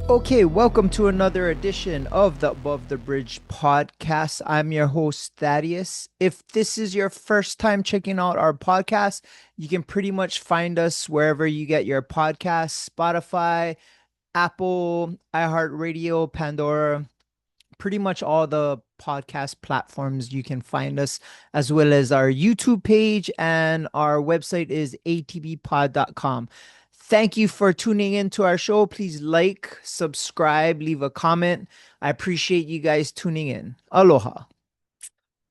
Okay, welcome to another edition of the Above the Bridge podcast. I'm your host, Thaddeus. If this is your first time checking out our podcast, you can pretty much find us wherever you get your podcasts: Spotify, Apple, iHeartRadio, Pandora, pretty much all the podcast platforms you can find us, as well as our YouTube page, and our website is atbpod.com. Thank you for tuning in to our show. Please like, subscribe, leave a comment. I appreciate you guys tuning in. Aloha.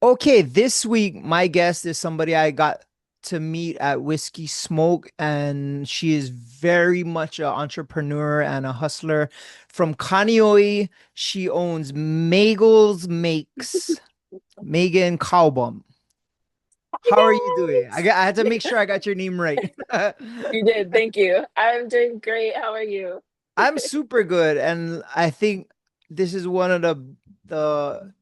Okay, this week my guest is somebody I got to meet at Whiskey Smoke, and she is very much an entrepreneur and a hustler from Kaneohe. She owns Meggles Makes. Megan KAHLBAUM. How are you Hi doing? I had to make sure I got your name right. You did. Thank you. I'm doing great. How are you? I'm super good, and I think this is one of the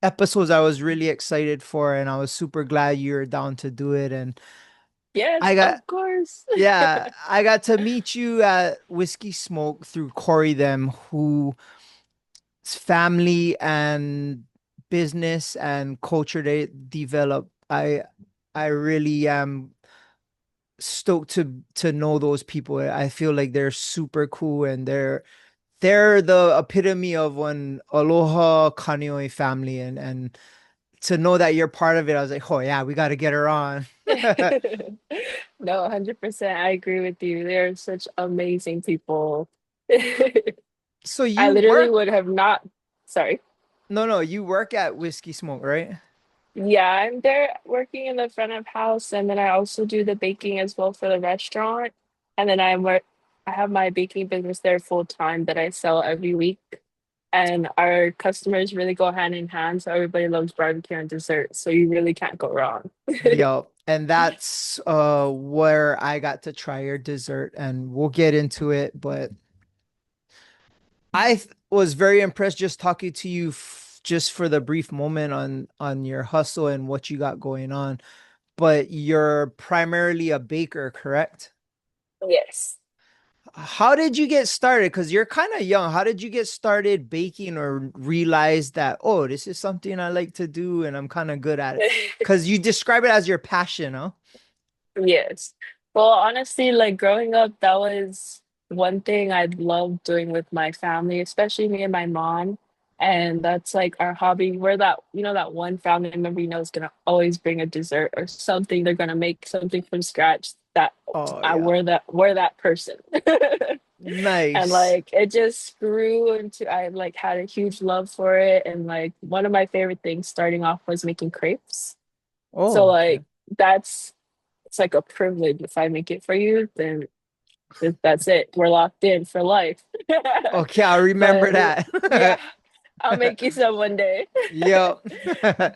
episodes I was really excited for, and I was super glad you're down to do it. And Yes, I got of course. Yeah, I got to meet you at Whiskey Smoke through Corey them, whose family and business and culture they develop. I really am stoked to know those people. I feel like they're super cool, and they're the epitome of an Aloha Kaneohe family, and to know that you're part of it, I was like, oh yeah, we got to get her on. No, 100%. I agree with you. They're such amazing people. So I you literally work would have not, sorry. No, no, you work at Whiskey Smoke, right? Yeah, I'm there working in the front of house, and then I also do the baking as well for the restaurant. And then I have my baking business there full time that I sell every week. And our customers really go hand in hand. So everybody loves barbecue and dessert. So you really can't go wrong. Yep. And that's where I got to try your dessert, and we'll get into it, but was very impressed just talking to you just for the brief moment on your hustle and what you got going on. But you're primarily a baker, correct? Yes. How did you get started? Because you're kind of young. How did you get started baking or realize that, oh, this is something I like to do and I'm kind of good at it? Because you describe it as your passion, huh? Yes. Well, honestly, like growing up, that was one thing I loved doing with my family, especially me and my mom. And that's like our hobby. We're that one family member is gonna always bring a dessert or something. They're gonna make something from scratch that Oh, I yeah. we're that person. And Nice. like it just grew into I like had a huge love for it. And like one of my favorite things starting off was making crepes. So Oh, okay. like that's it's like a privilege. If I make it for you, then that's it. We're locked in for life. Okay, I'll remember But yeah, that. I'll make you some one day. Yep.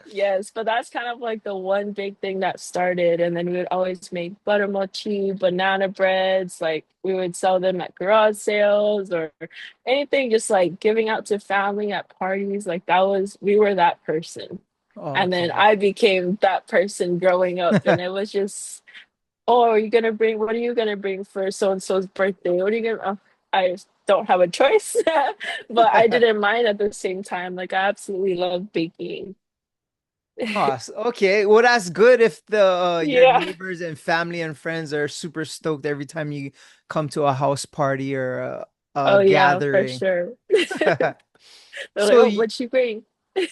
Yes, but that's kind of like the one big thing that started. And then we would always make buttermilky, banana breads. Like we would sell them at garage sales or anything, just like giving out to family at parties. Like we were that person. And then Okay. I became that person growing up. And it was just, oh, what are you gonna bring for so and so's birthday? What are you gonna, I don't have a choice. But I didn't mind at the same time. Like I absolutely love baking. Oh, okay. Well, that's good if the your Yeah. neighbors and family and friends are super stoked every time you come to a house party or a Oh yeah, for gathering. sure. They're like, So, oh, what you bring?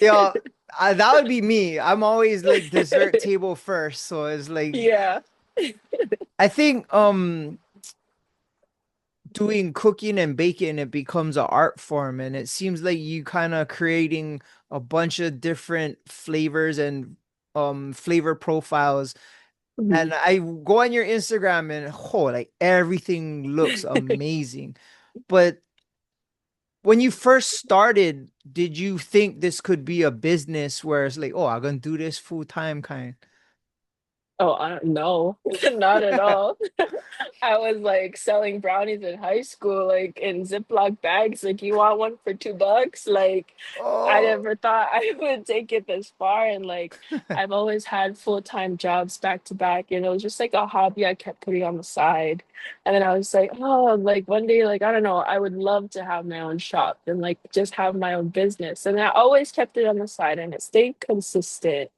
yeah, that would be me. I'm always like dessert table first, so it's like Yeah. I think doing cooking and baking, it becomes an art form, and it seems like you kind of creating a bunch of different flavors and flavor profiles. Mhm. And I go on your Instagram, and oh, like everything looks amazing. But when you first started, did you think this could be a business where it's like, oh, I'm gonna do this full time kind? Oh, no, not at all. I was like selling brownies in high school, like in Ziploc bags. Like, you want one for $2? Like, I Oh. never thought I would take it this far. And like, I've always had full-time jobs back to back, and it was just like a hobby I kept putting on the side. And then I was like, oh, like one day, like, I don't know, I would love to have my own shop and like just have my own business. And I always kept it on the side, and it stayed consistent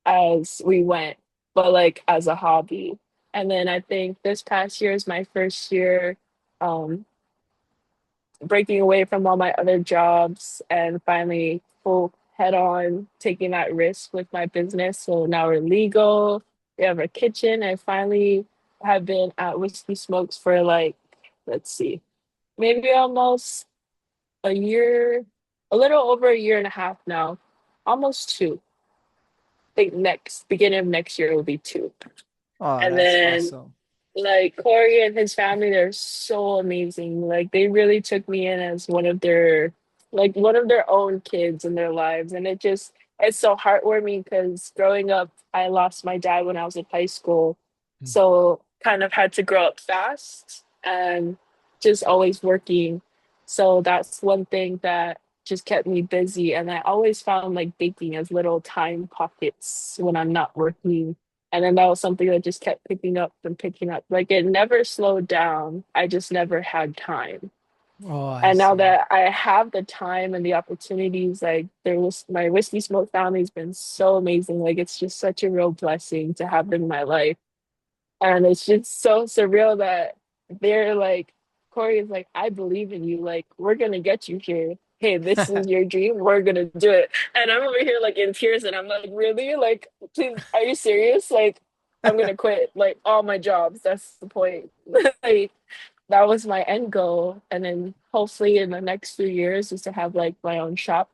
as we went, but like as a hobby. And then I think this past year is my first year um, breaking away from all my other jobs and finally full head on taking that risk with my business. So now we're legal. We have a kitchen. I finally have been at Whiskey Smokes for like, let's see, maybe almost a year, a little over a year and a half now, almost two. I think next beginning of next year will be two. Oh, And that's then awesome. like Corey and his family, they're so amazing. Like they really took me in as one of their own kids in their lives. And it's so heartwarming because growing up, I lost my dad when I was in high school. Mm. So kind of had to grow up fast and just always working. So that's one thing that just kept me busy. And I always found like baking as little time pockets when I'm not working, and then that was something that just kept picking up and picking up. Like it never slowed down. I just never had time. Oh, I And now see. that I have the time and the opportunities, like there was my whiskey smoke family's been so amazing. Like it's just such a real blessing to have them in my life. And it's just so surreal that they're like, Corey is like, I believe in you. Like, we're gonna get you here. Hey, this is your dream. We're gonna do it. And I'm over here like in tears, and I'm like, really? Like, please, are you serious? Like, I'm gonna quit like all my jobs. That's the point. Like, that was my end goal. And then hopefully in the next few years is to have like my own shop,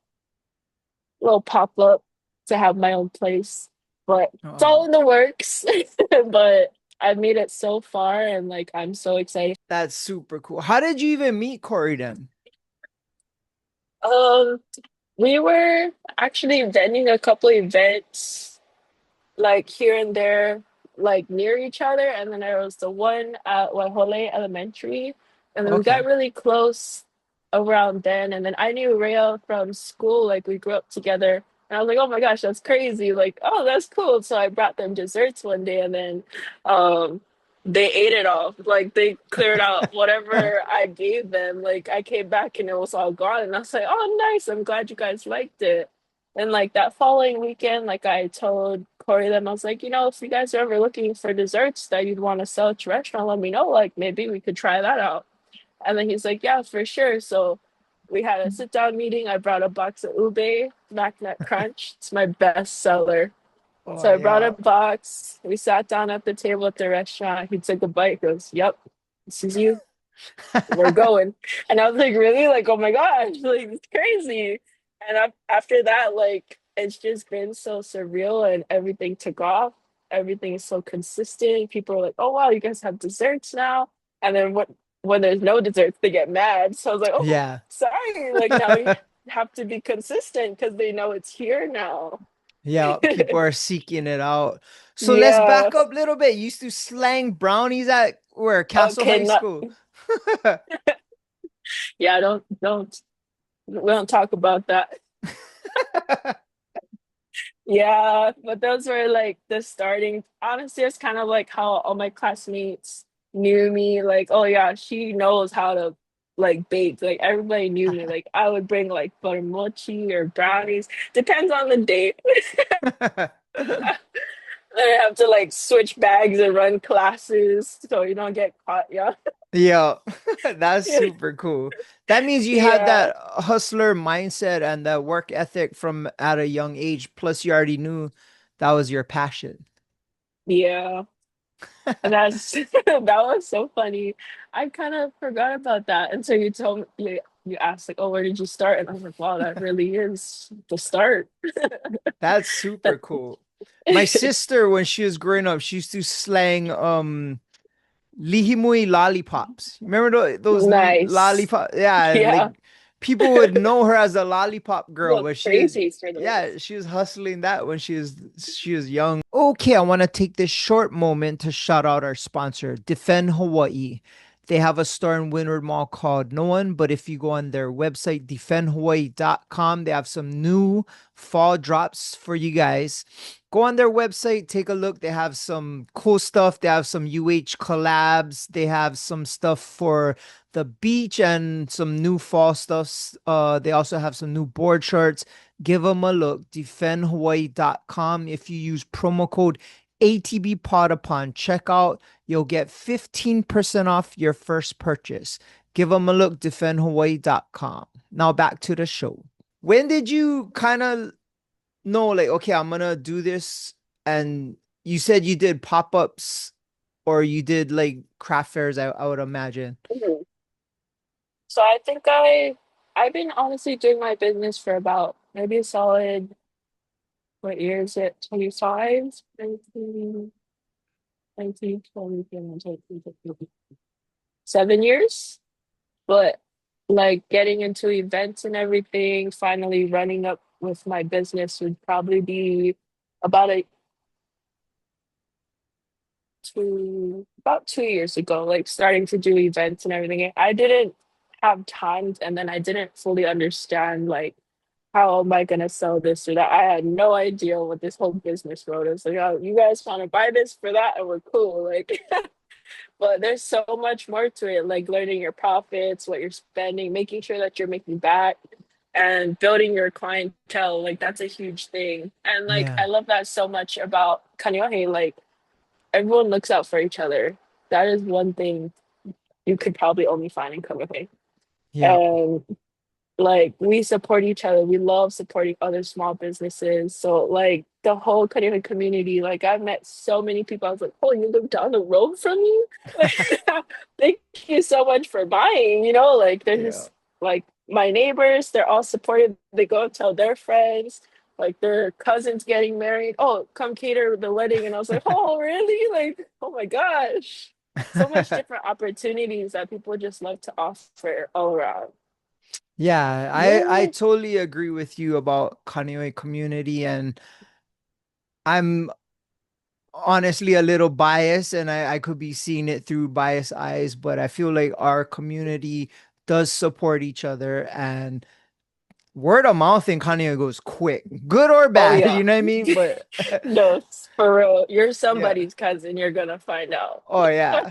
little pop up, to have my own place. But it's all Oh, in the works. But I've made it so far, and like I'm so excited. that's super cool. How did you even meet Corey then? Um, we were actually attending a couple events like here and there, like near each other. And then there was the one at Waihole Elementary. And then we got Okay. really close around then. And then I knew Rhea from school, like we grew up together. And I was like, oh my gosh, that's crazy. Like, oh, that's cool. So I brought them desserts one day, and then um they ate it all. Like they cleared out whatever I gave them. Like I came back and it was all gone. And I was like, oh nice. I'm glad you guys liked it. And like that following weekend, like I told Corey them, I was like, if you guys are ever looking for desserts that you'd want to sell at your restaurant, let me know. Like maybe we could try that out. And then he's like, yeah, for sure. So we had a sit down meeting. I brought a box of ube, Mac Nut Crunch. It's my best seller. Oh, So I brought a yeah. box. We sat down at the table at the restaurant. He took a bite, goes, yep, this is you, we're going. And I was like, really? Like, oh my gosh, like it's crazy. And after that, like it's just been so surreal and everything took off. Everything is so consistent. People are like, oh wow, you guys have desserts now. And then when there's no desserts, they get mad. So I was like, oh, Yeah. sorry. Like now we have to be consistent because they know it's here now. Yeah, people are seeking it out. So let's Yeah. back up a little bit. You used to slang brownies at where? Castle Okay, High not School. yeah, don't we don't talk about that. Yeah, but those were like the starting. Honestly, it's kind of like how all my classmates knew me. Like, oh yeah, she knows how to like bake. Like everybody knew me. Like I would bring like butter mochi or brownies. Depends on the day. I have to like switch bags and run classes so you don't get caught. Yeah. Yeah, that's super cool. That means you had Yeah. that hustler mindset and that work ethic from at a young age. Plus, you already knew that was your passion. Yeah. And that's that was so funny. I kind of forgot about that until you told me you asked like, oh, where did you start? And I was like, wow, that really is the start. That's super That cool. My sister, when she was growing up, she used to slang lihimui lollipops. Remember those nice. lollipops? Yeah, like Yeah. people would know her as a lollipop girl, Go but she is, crazy for yeah, this. she was hustling that when she was young. Okay, I want to take this short moment to shout out our sponsor, Defend Hawaii. They have a store in Windward Mall called No One, but if you go on their website, defendhawaii.com, they have some new fall drops for you guys. Go on their website, take a look. They have some cool stuff. They have some UH collabs. They have some stuff for the beach and some new fall stuffs. They also have some new board shorts. Give them a look. Defendhawaii.com. If you use promo code ATB Pod upon checkout, you'll get 15% off your first purchase. Give them a look. Defendhawaii.com. Now back to the show. When did you kind of know, like, okay, I'm gonna do this? And you said you did pop-ups or you did like craft fairs, I would imagine. Mhm. So I think I've been honestly doing my business for about maybe a solid, what year is it? 25, 19, 19, 20, 21, 22, 23, 7 years. But like getting into events and everything, finally running up with my business would probably be about a about 2 years ago, like starting to do events and everything. I didn't have time and then I didn't fully understand like how am I gonna sell this or that. I had no idea what this whole business road is. Like, oh, you guys want to buy this for that and we're cool. Like but there's so much more to it, like learning your profits, what you're spending, making sure that you're making back and building your clientele. Like that's a huge thing. And like Yeah. I love that so much about Kaneohe. Like everyone looks out for each other. That is one thing you could probably only find in Kaneohe. Yeah. And like we support each other. We love supporting other small businesses. So like the whole Kaneohe community, like I've met so many people. I was like, oh, you live down the road from me? Like, thank you so much for buying, like they're Yeah. just like my neighbors, they're all supportive. They go and tell their friends, like their cousins getting married. Oh, come cater the wedding. And I was like, oh, really? Like, oh my gosh. So much different opportunities that people just love to offer all around. Yeah, I Yeah. totally agree with you about Kaneohe community, and I'm honestly a little biased, and I could be seeing it through biased eyes, but I feel like our community does support each other, and word of mouth in Kaneohe goes quick, good or Oh bad, yeah. you know what I mean? But No, for real. You're yeah. somebody's cousin, you're gonna find out. Oh yeah.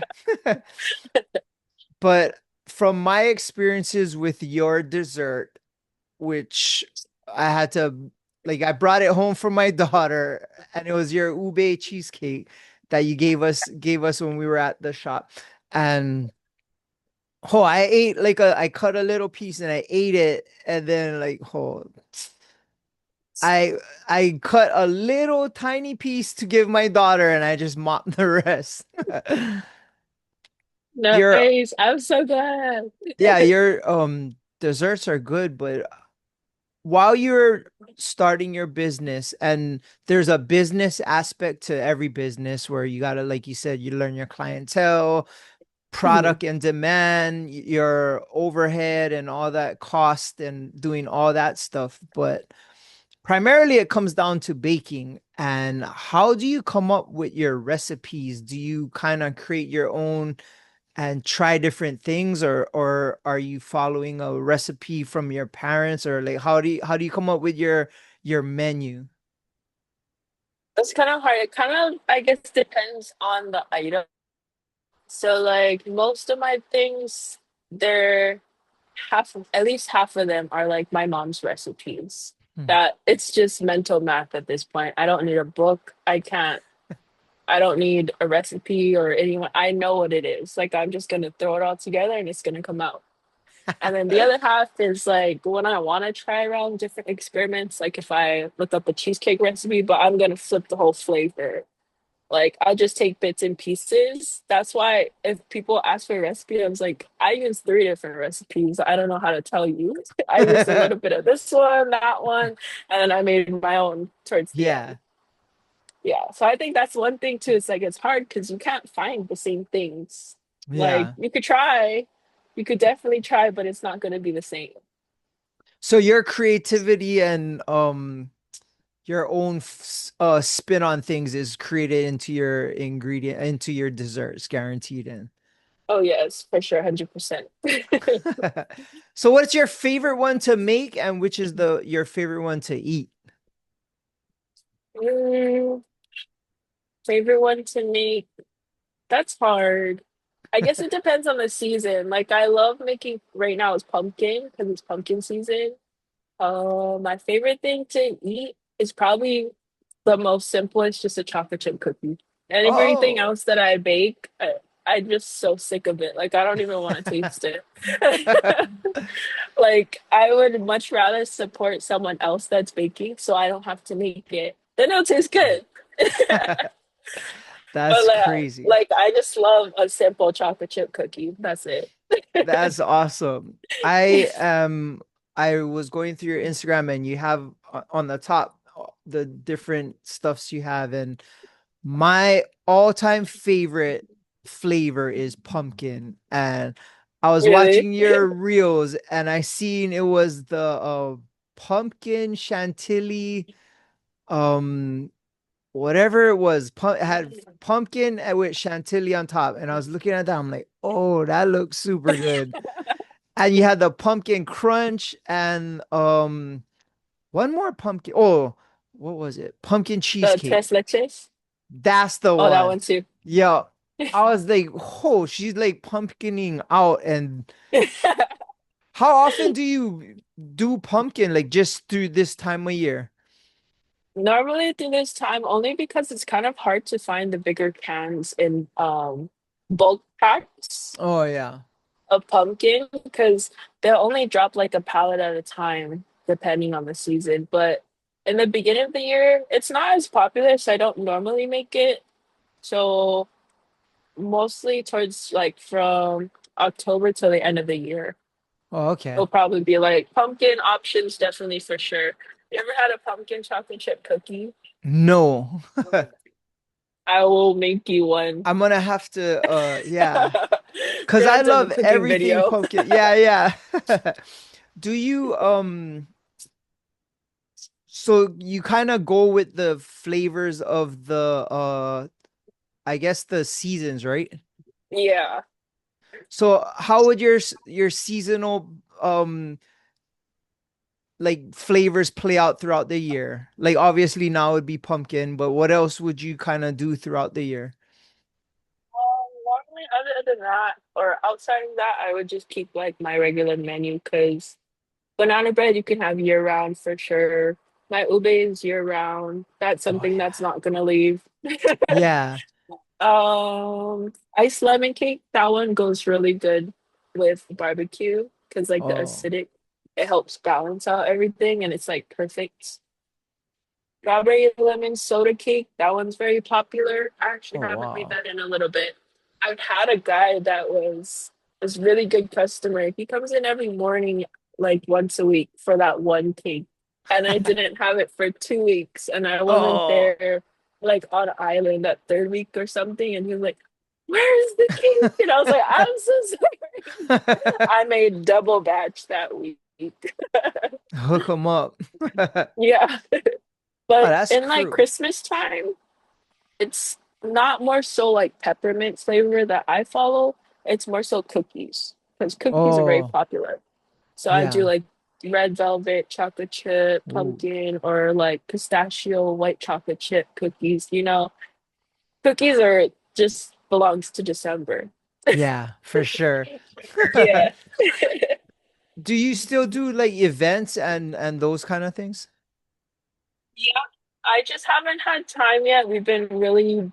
But from my experiences with your dessert, which I had to, like, I brought it home for my daughter, and it was your ube cheesecake that you gave us when we were at the shop. And oh, I ate like I cut a little piece and I ate it, and then like I I cut a little tiny piece to give my daughter, and I just mopped the rest. Your Nice. I'm so glad. Yeah, your desserts are good, but while you're starting your business, and there's a business aspect to every business where you gotta, like you said, you learn your clientele, Mhm. product and demand, your overhead and all that cost and doing all that stuff. But primarily it comes down to baking. And how do you come up with your recipes? Do you kind of create your own and try different things, or are you following a recipe from your parents, or like how do you come up with your menu? That's kind of hard. It kind of, I guess, depends on the item. So, like, most of my things, they're at least half of them are like my mom's recipes. Hmm. That it's just mental math at this point. I don't need a book. I don't need a recipe or anyone. I know what it is. Like, I'm just gonna throw it all together and it's gonna come out. And then the other half is like when I want to try around different experiments, like if I look up a cheesecake recipe, but I'm gonna flip the whole flavor. Like I'll just take bits and pieces. That's why if people ask for a recipe, I was like, I use three different recipes. I don't know how to tell you. I used a little bit of this one, that one, and then I made my own towards the Yeah, end. Yeah. So I think that's one thing too. It's like it's hard because you can't find the same things. Like yeah, you could try, you could definitely try, but it's not gonna be the same. So your creativity and your own spin on things is created into your ingredient into your desserts, guaranteed in. Oh yes, for sure, 100%. So what's your favorite one to make and which is the your favorite one to eat? Mm, favorite one to make? That's hard. I guess it depends on the season. Like I love making right now is pumpkin because it's pumpkin season. My favorite thing to eat is probably the most simplest, just a chocolate chip cookie. And everything Oh. else that I bake, I'm just so sick of it. Like I don't even want to taste it. Like I would much rather support someone else that's baking so I don't have to make it. Then it'll taste good. But That's crazy. I just love a simple chocolate chip cookie. That's it. That's awesome. I was going through your Instagram and you have on the top the different stuffs you have, and my all-time favorite flavor is pumpkin. And I was Really? watching your reels and I seen it was the pumpkin chantilly um whatever it was, it had pumpkin with chantilly on top. And I was looking at that, I'm like, oh, that looks super good. And you had the pumpkin crunch and one more pumpkin. Oh, what was it? Pumpkin The cheesecake. tres leches? That's the Oh, that one. one too. Yeah. I was like, oh, she's like pumpkining out. And how often do you do pumpkin? Like just through this time of year? Normally through this time, only because it's kind of hard to find the bigger cans in bulk packs Oh yeah. of pumpkin because they'll only drop like a pallet at a time depending on the season. But in the beginning of the year, it's not as popular, so I don't normally make it. So mostly towards like from October to the end of the year. Oh, okay. It'll probably be like pumpkin options, definitely for sure. You ever had a pumpkin chocolate chip cookie? No. I will make you one. I'm gonna have to yeah. We're Cause gonna I have to have a love cooking everything video. pumpkin. Yeah, yeah. Do you so you kind of go with the flavors of the I guess the seasons, right? Yeah. So how would your seasonal like flavors play out throughout the year? Like obviously now it'd be pumpkin, but what else would you kind of do throughout the year? Normally, other than that, or outside of that, I would just keep like my regular menu because banana bread you can have year round for sure. My ube is year round. That's Oh something yeah. that's not gonna leave. Yeah. Iced lemon cake, that one goes really good with barbecue because like the Oh. acidic, it helps balance out everything and it's like perfect. Strawberry lemon soda cake, that one's very popular. I actually Oh haven't made wow. that in a little bit. I've had a guy that was this really good customer. He comes in every morning, like once a week for that one cake. And I didn't have it for 2 weeks. And I wasn't Oh. there like on island that third week or something. And he was like, where's the cake? And I was like, I'm so sorry. I made double batch that week. Hook them up. Yeah. Oh, But that's in like true. Christmas time, it's not more so like peppermint flavor that I follow. It's more so cookies because cookies are very Oh, popular. So I do yeah. like red velvet, chocolate chip, Ooh. pumpkin, or like pistachio, white chocolate chip cookies. Cookies are just belongs to December. Yeah, for sure. Yeah. Do you still do like events and those kind of things? Yeah. I just haven't had time yet. We've been really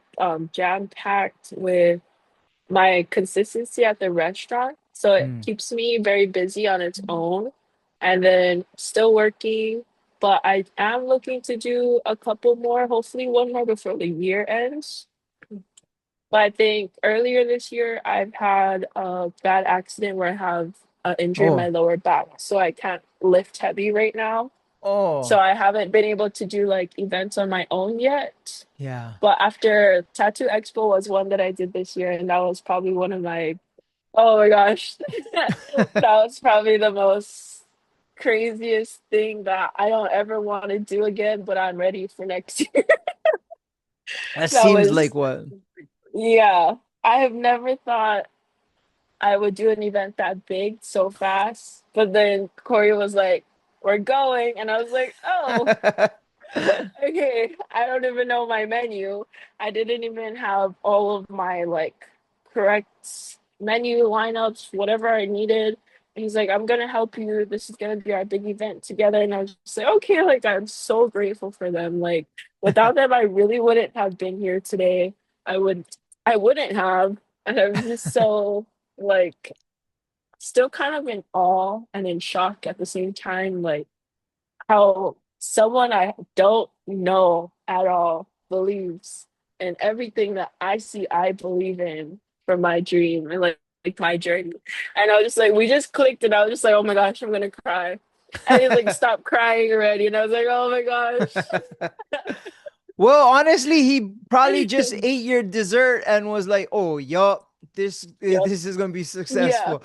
jam-packed with my consistency at the restaurant. So it Mm. keeps me very busy on its own and then still working. But I am looking to do a couple more, hopefully one more before the year ends. But I think earlier this year, I've had a bad accident where I have an injury in my Oh, lower back. So I can't lift heavy right now. So oh, I haven't been able to do like events on my own yet. yeah. But after Tattoo Expo was one that I did this year, and that was probably one of my Oh my gosh. That was probably the most. craziest thing that I don't ever want to do again, but I'm ready for next year. That That seems like was, what? yeah. I have never thought I would do an event that big so fast. But then Corey was like, we're going. And I was like, oh, okay. I don't even know my menu. I didn't even have all of my like correct menu lineups, whatever I needed. And he's like, I'm gonna help you. This is gonna be our big event together. And I was just like, okay, like I'm so grateful for them. Like without them, I really wouldn't have been here today. I would I wouldn't have. And I'm just so like still kind of in awe and in shock at the same time, like how someone I don't know at all believes in everything that I see I believe in for my dream and like my journey. And I was just like, we just clicked and I was just like, oh my gosh, I'm gonna cry. And he's like, stop crying already. And I was like, oh my gosh. Well, honestly, he probably just ate your dessert and was like, "Oh, yup, Yep. this is gonna be Yeah. successful."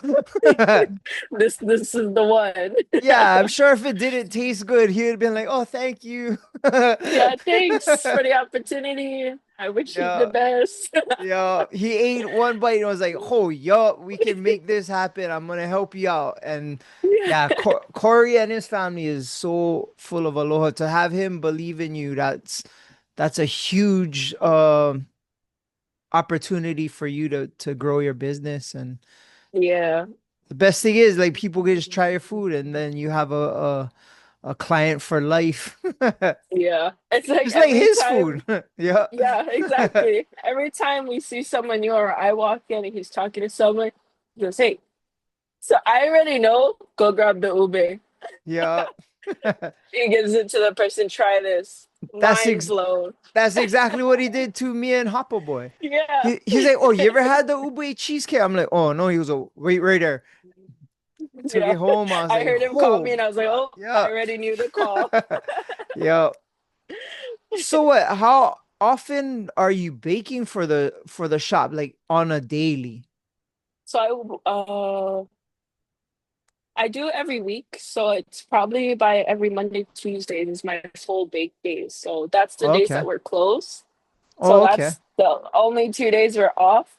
This is the one. Yeah, I'm sure if it didn't taste good, he would have been like, "Oh, thank you." Yeah, thanks for the opportunity. I wish you the Yeah, best. yeah. He ate one bite and was like, "Oh, yup, we can make this happen. I'm gonna help you out." And Yeah. yeah, Corey and his family is so full of aloha. To have him believe in you, that's a huge opportunity for you to grow your business. And Yeah. the best thing is like people can just try your food and then you have a client for life. Yeah. It's like Just like every his time, food. Yeah. yeah, exactly. Every time we see someone new or I walk in and he's talking to someone, he goes, hey, so I already know, go grab the ube. Yeah. He gives it to the person, try this. That's Mind ex blown. that's exactly what he did to me and Hoppo Boy. Yeah. He's like, "Oh, you ever had the ube cheesecake?" I'm like, "Oh no." He was like, "Wait right there." Took Yeah. it home. I was I like, heard him call "Oh me and I was like, my God." oh, I Yeah. already knew the call. Yeah. So what, how often are you baking for the shop, like on a daily? So I do every week, so it's probably by every Monday, Tuesday is my full bake days. So that's the days Okay. that we're closed. So Oh, okay. that's the only 2 days we're off.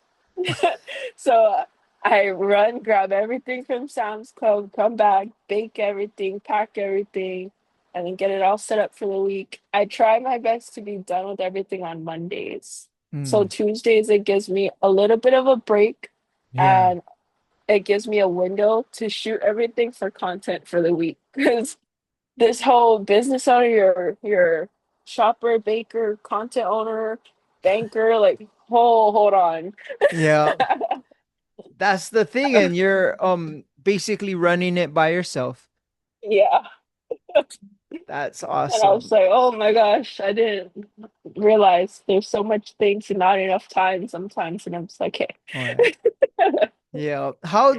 So I run, grab everything from Sam's Club, come back, bake everything, pack everything, and then get it all set up for the week. I try my best to be done with everything on Mondays. So Hmm. Tuesdays, it gives me a little bit of a break Yeah. and it gives me a window to shoot everything for content for the week. Because this whole business owner, your shopper, baker, content owner, banker, like hold on. Yeah. That's the thing. And you're basically running it by yourself. Yeah. That's And I was awesome. like, oh my gosh, I didn't realize there's so much things and not enough time sometimes. And I'm just like, All right. okay. Yeah. How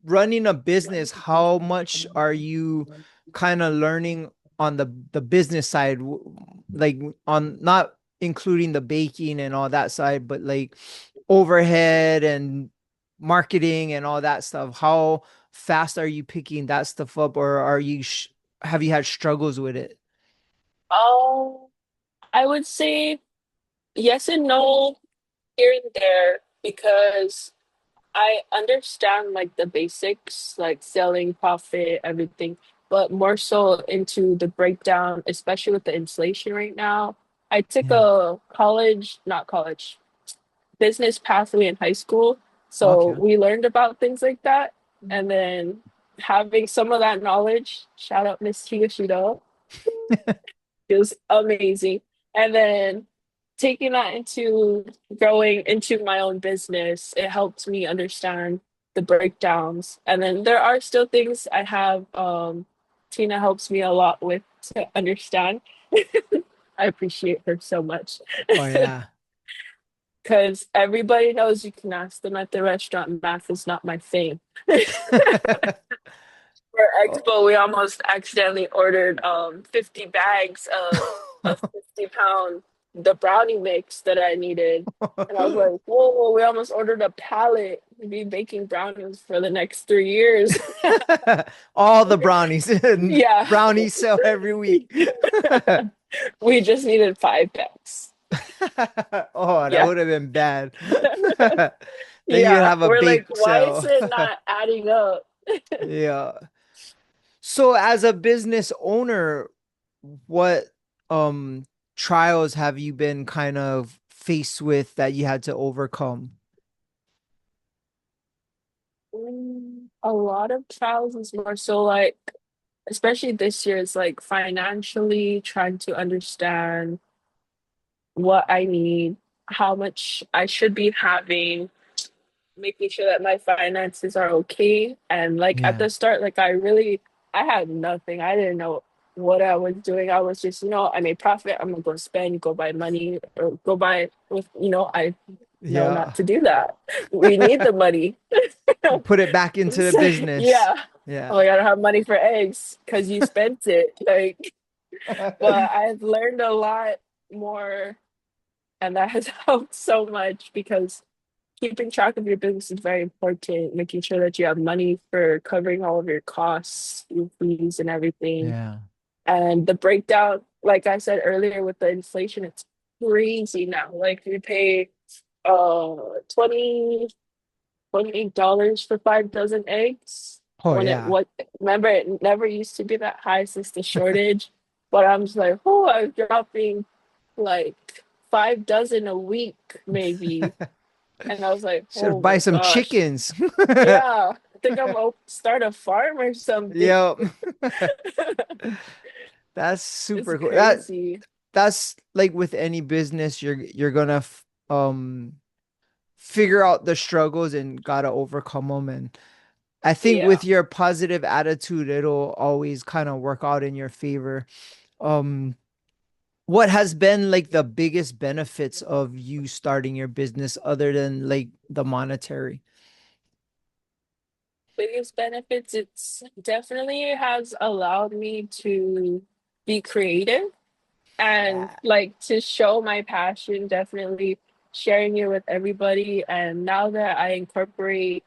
running a business, how much are you kind of learning on the business side, like on not including the baking and all that side, but like overhead and marketing and all that stuff? How fast are you picking that stuff up, or are you have you had struggles with it? Oh, I would say yes and no here and there because I understand like the basics, like selling, profit, everything, but more so into the breakdown, especially with the inflation right now. I took Yeah. a not college, business pathway in high school. So Okay. we learned about things like that. And then having some of that knowledge, shout out Miss Higashida, it was amazing. And then taking that into growing into my own business, it helped me understand the breakdowns. And then there are still things I have Tina helps me a lot with to understand. I appreciate her so much. Oh yeah. Because everybody knows you can ask them at the restaurant, math is not my thing. For Oh. Expo, we almost accidentally ordered 50 bags of 50 pound. the brownie mix that I needed. And I was like, whoa, we almost ordered a pallet to be baking brownies for the next 3 years. All the brownies and Yeah. brownies sell every week. We just needed 5 bags. Oh, that Yeah. would have been bad. Then you'd Yeah. have a We're like, bake why is sale. it not adding up? Yeah. So as a business owner, what um trials have you been kind of faced with that you had to overcome? A lot of trials is more so like, especially this year, it's like financially trying to understand what I need, how much I should be having, making sure that my finances are okay. And like at Yeah. the start, like I had nothing. I didn't know what I was doing. I was just, I made profit. I'm gonna go spend, go buy money, or go buy with, I know not Yeah. to do that. We need the money. Put it back into the So, business. yeah. Oh, Yeah. I gotta have money for eggs because you spent it. Like, but I've learned a lot more, and that has helped so much because keeping track of your business is very important, making sure that you have money for covering all of your costs, your fees, and everything. Yeah. And the breakdown, like I said earlier, with the inflation, it's crazy now. Like we pay 28 dollars for 5 dozen eggs. Oh When it yeah. what remember it never used to be that high since the shortage. But I'm just like, oh, I'm dropping like 5 dozen a week, maybe. And I was like, Should oh buy my some gosh. chickens. Yeah. I think I'm gonna start a farm or something. Yep. That's It's super cool. crazy. That's like with any business, you're gonna figure out the struggles and gotta overcome them. And I think Yeah. with your positive attitude, it'll always kind of work out in your favor. Um, what has been like the biggest benefits of you starting your business other than like the monetary? Biggest benefits, it's definitely has allowed me to be creative and Yeah. like to show my passion, definitely sharing it with everybody. And now that I incorporate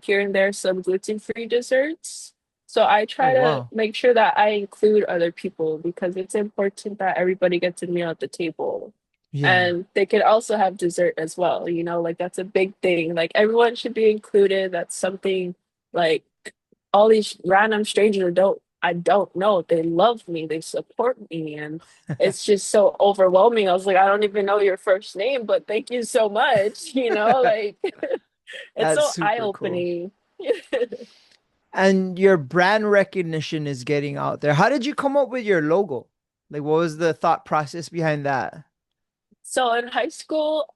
here and there some gluten-free desserts, so I Oh try to wow. make sure that I include other people because it's important that everybody gets a meal at the table. Yeah. And they can also have dessert as well, like that's a big thing. Like everyone should be included. That's something like all these random strangers I don't know. They love me, they support me, and it's just so overwhelming. I was like, I don't even know your first name, but thank you so much. Like it's That's so super cool. eye-opening. And your brand recognition is getting out there. How did you come up with your logo? Like, what was the thought process behind that? So in high school,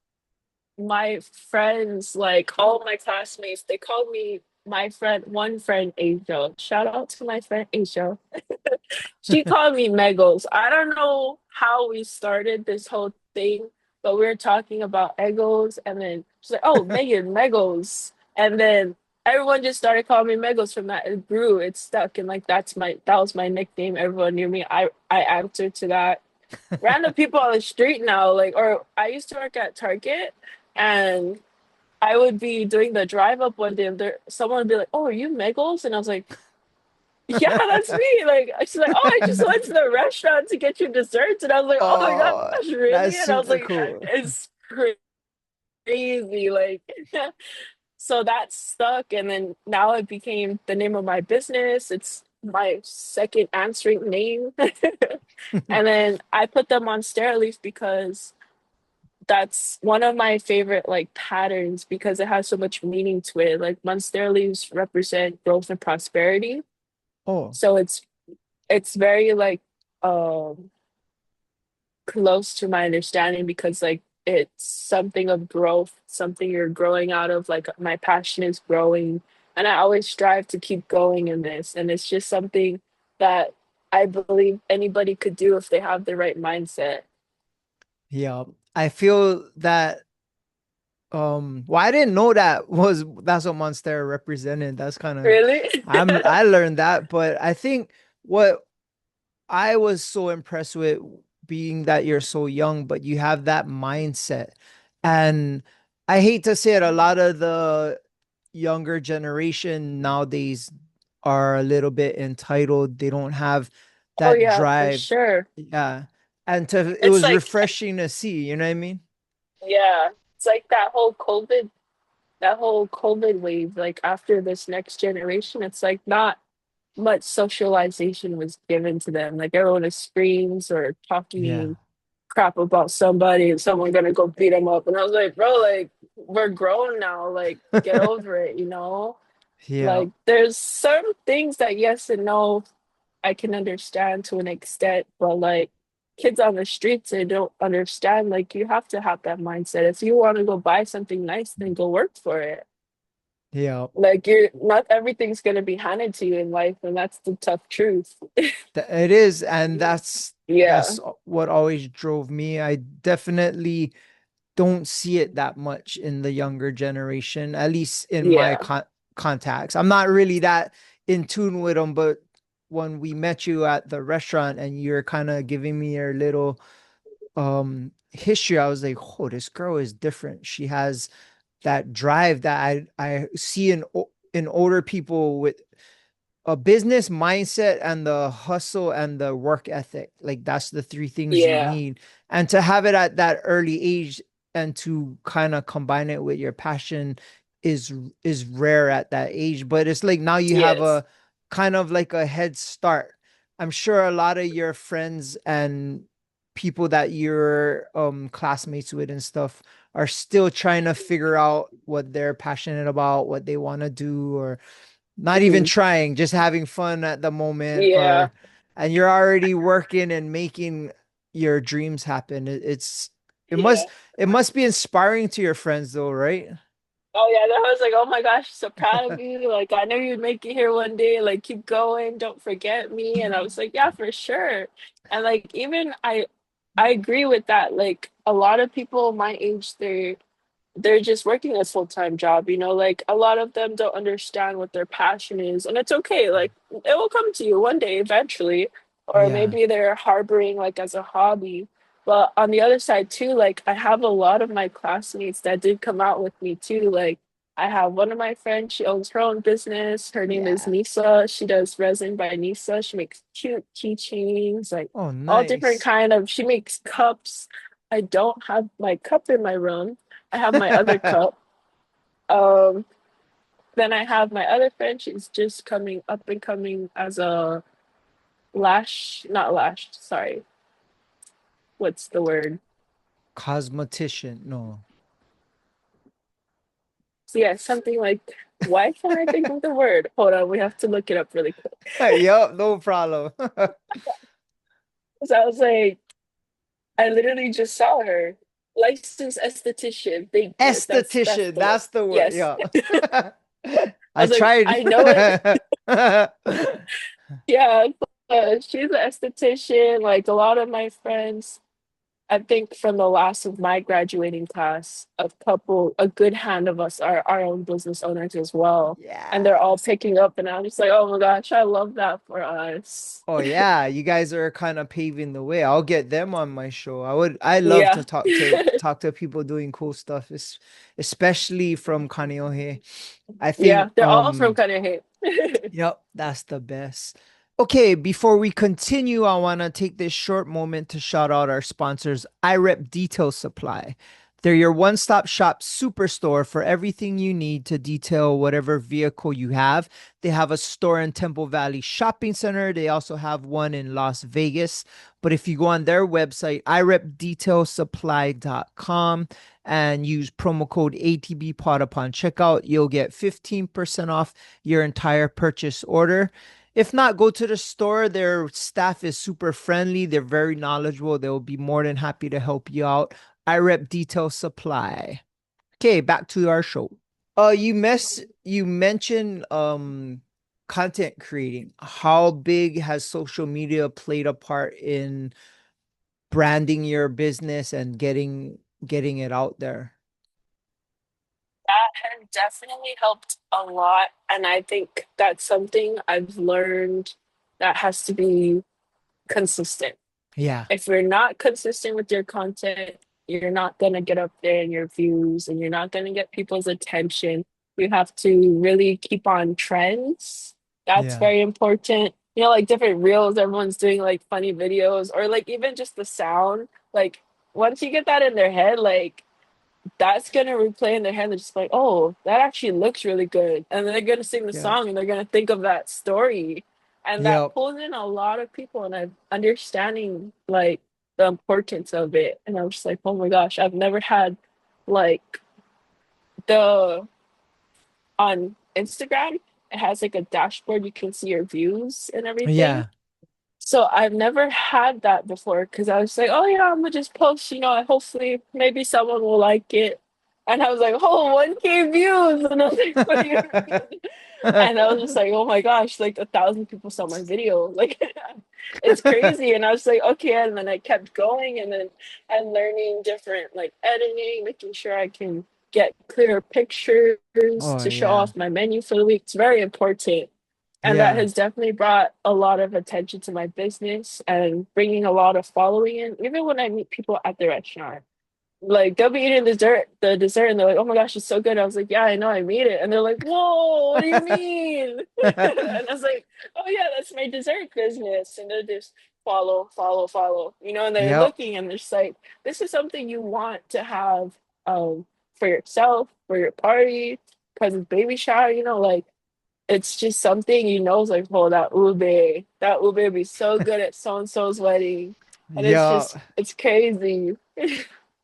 my friends, like all my classmates, they called me one friend, Angel. Shout out to my friend Angel. She called me Meggles. I don't know how we started this whole thing, but we were talking about Eggles, and then she's like, "Oh, Megan, Meggles," and then everyone just started calling me Meggles from that. It grew, it stuck, and like that was my nickname. Everyone knew me. I answered to that. Random people on the street now, like, or I used to work at Target, and I would be doing the drive up one day, and someone would be like, "Oh, are you Meggles?" And I was like, yeah, that's me. Like she's like, oh, I just went to the restaurant to get you desserts, and I was like, oh my Oh, gosh, that's really? And I was super like, cool. it's crazy. Like, so that stuck, and then now it became the name of my business. It's my second answering name, and then I put them on Stair Leaf because that's one of my favorite like patterns because it has so much meaning to it. Like Monstera leaves represent growth and prosperity. Oh, So it's very like um close to my understanding because like it's something of growth, something you're growing out of. Like my passion is growing, and I always strive to keep going in this. And it's just something that I believe anybody could do if they have the right mindset. yeah. I feel that well, I didn't know that's what Monstera represented. That's kind of Really? I learned that, but I think what I was so impressed with being that you're so young, but you have that mindset. And I hate to say it, a lot of the younger generation nowadays are a little bit entitled. They don't have Oh that yeah, for drive. sure. Yeah. And to it It's was like, refreshing to see, you know what I mean? yeah, it's like that whole COVID wave, like after this next generation, it's like not much socialization was given to them. Like everyone is screams or Yeah. talking crap about somebody and someone gonna go beat them up. And I was like, bro, like we're grown now. Like get over it, you know? Yeah. Like there's certain things that yes and no I can understand to an extent, but like kids on the streets they don't understand. Like you have to have that mindset. If you want to go buy something nice, then go work for it. Yeah. Like you're not everything's gonna be handed to you in life, and that's the tough truth. It is, and that's Yeah, what always drove me. I definitely don't see it that much in the younger generation, at least in my yeah. contacts. I'm not really that in tune with them, but when we met you at the restaurant and you're kind of giving me your little history, I was like, oh, this girl is different. She has that drive that I see in older people with a business mindset and the hustle and the work ethic. Like that's the three things you Yeah. need. And to have it at that early age and to kind of combine it with your passion is is rare at that age. But it's like now you have Yes. a kind of like a head start. I'm sure a lot of your friends and people that you're classmates with and stuff are still trying to figure out what they're passionate about, what they want to do, or not even Mhm. trying, just having fun at the moment, Yeah. or and you're already working and making your dreams happen. It Yeah. must it must be inspiring to your friends though, right? Oh yeah, that was like, oh my gosh, so proud of you. Like I know you'd make it here one day. Like keep going, don't forget me. And I was like, yeah, for sure. And like even I agree with that. Like a lot of people my age, they're just working a full-time job, you know, like a lot of them don't understand what their passion is, and it's okay. Like it will come to you one day eventually, or Yeah. maybe they're harboring like as a hobby. But on the other side too, like I have a lot of my classmates that did come out with me too. Like I have one of my friends, she owns her own business. Her name is Yeah. Nisa. She does resin by Nisa. She makes cute keychains, like Oh, all different nice. kind of, she makes cups. I don't have my cup in my room. I have my other cup. Um, then I have my other friend. She's just coming up and coming as a not lash, sorry. What's the word? Cosmetician. No. So yeah, something like, why can't I think of the word? Hold on, we have to look it up really quick. Yep, no problem. So I was like, I literally just saw her. Licensed esthetician. Thank you. That's Esthetician, the word. that's the word. Yes. Yeah. I I was like, tried. I know it. Yeah, she's an esthetician. Like a lot of my friends, I think from the last of my graduating class, a good hand of us are our own business owners as well. And they're all Yes. picking up, and I'm just like, oh my gosh, I love that for us. Oh yeah, you guys are kind of paving the way. I'll get them on my show. I love to Yeah. talk to people doing cool stuff, especially from Kaneohe. I think Yeah, they're all from Kaneohe. yep, that's the best. Okay, before we continue, I want to take this short moment to shout out our sponsors, iRep Detail Supply. They're your one stop shop superstore for everything you need to detail whatever vehicle you have. They have a store in Temple Valley Shopping Center. They also have one in Las Vegas. But if you go on their website, irepdetailsupply.com, and use promo code ATBPOD upon checkout, you'll get 15% off your entire purchase order. If not, go to the store. Their staff is super friendly. They're very knowledgeable. They'll be more than happy to help you out. I rep Detail Supply. Okay, back to our show. You mentioned content creating. How big has social media played a part in branding your business and getting it out there? That has definitely helped a lot. And I think that's something I've learned that has to be consistent. Yeah. If you're not consistent with your content, you're not gonna get up there in your views and you're not gonna get people's attention. You have to really keep on trends. That's Yeah. very important. You know, like different reels, everyone's doing like funny videos or like even just the sound. Like once you get that in their head, like that's gonna replay in their head. They're just like, oh, that actually looks really good. And then they're gonna sing the Yeah. song and they're gonna think of that story. And that Yep. pulls in a lot of people and I'm understanding like the importance of it. And I'm just like, oh my gosh, I've never had like the on Instagram, it has like a dashboard you can see your views and everything. Yeah. So I've never had that before because I was like, oh yeah, I'm gonna just post, hopefully maybe someone will like it. And I was like, oh, 1K views. And I was like, what do you mean? And I was just like, oh my gosh, like 1,000 people saw my video. Like it's crazy. And I was like, okay. And then I kept going and then and learning different like editing, making sure I can get clear pictures Oh to show yeah. off my menu for the week. It's very important. And that Yeah. has definitely brought a lot of attention to my business and bringing a lot of following in, even when I meet people at the restaurant. Like they'll be eating the dessert, and they're like, "Oh my gosh, it's so good." I was like, "Yeah, I know, I made it." And they're like, "Whoa, what do you mean?" And I was like, "Oh yeah, that's my dessert business." And they're just follow, follow, follow, and they're Yep. looking and they're just like, "This is something you want to have for yourself, for your party, cousin's baby shower." Like it's just something it's like, oh, that ube would be so good at so and so's wedding. And it's Yeah. just, it's crazy.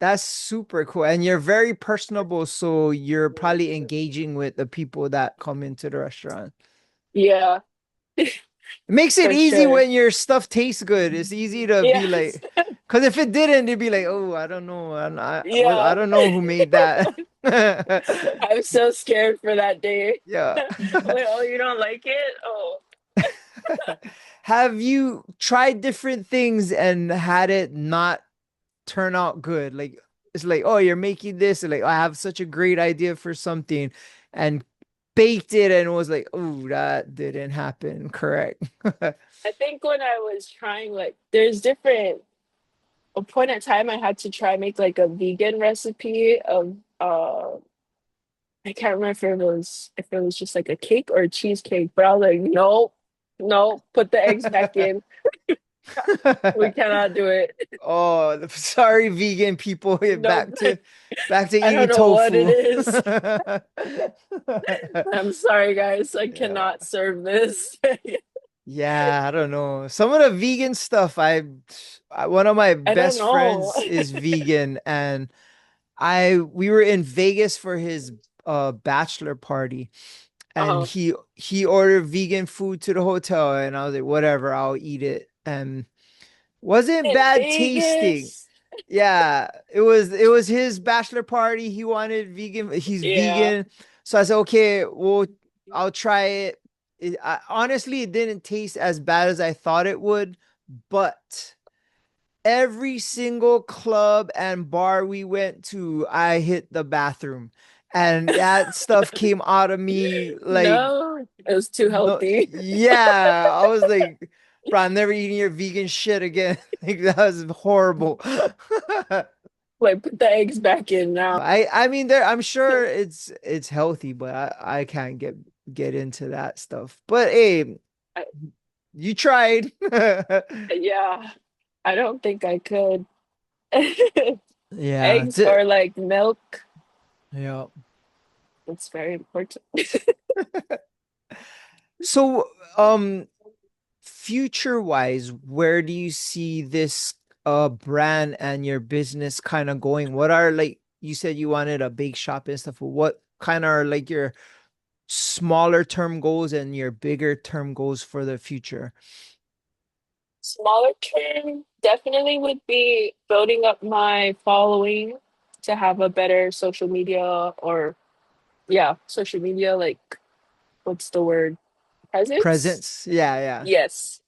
That's super cool. And you're very personable, so you're probably engaging with the people that come into the restaurant. Yeah, It makes it for easy sure. when your stuff tastes good. It's easy to be Yes. like, because if it didn't, they'd be like, "Oh, I don't know, I Yeah. don't know who made that." I'm so scared for that day. Yeah. I'm like, oh, you don't like it? Oh, Have you tried different things and had it not turn out good? Like it's like, oh, you're making this, and like I have such a great idea for something, and baked it, and was like, oh, that didn't happen. Correct. I think when I was trying, like, there's different, a point in time I had to try make like a vegan recipe of I can't remember if it was just like a cake or a cheesecake, but I was like, nope, nope, put the eggs back in. We cannot do it. Oh, sorry, vegan people. Nope. Back to I don't eating know what it tofu. is. I'm sorry, guys. I Yeah. cannot serve this. Yeah, I don't know. Some of the vegan stuff, one of my I don't best know. friends is vegan, and we were in Vegas for his bachelor party, and Uh-huh. he ordered vegan food to the hotel, and I was like, whatever, I'll eat it. And wasn't In bad tasting. Vegas. Yeah, it was his bachelor party. He wanted vegan. He's Yeah. vegan. So I said, okay, well, I'll try it. Honestly, it didn't taste as bad as I thought it would, but every single club and bar we went to, I hit the bathroom. And that stuff came out of me like No, it was too no, healthy. yeah. I was like, bro, I'm never eating your vegan shit again. Like that was horrible. Like put the eggs back in now. I mean I'm sure it's healthy, but I can't get into that stuff. But hey, I, you tried. yeah, I don't think I could. Yeah. Eggs or like milk. Yeah. It's very important. So, future wise, where do you see this brand and your business kind of going? What are like you said you wanted a big shop and stuff. What kind of are like your smaller term goals and your bigger term goals for the future? Smaller term definitely would be building up my following to have a better social media or yeah, social media like what's the word? Presence? Presents? Yeah, yeah. Yes.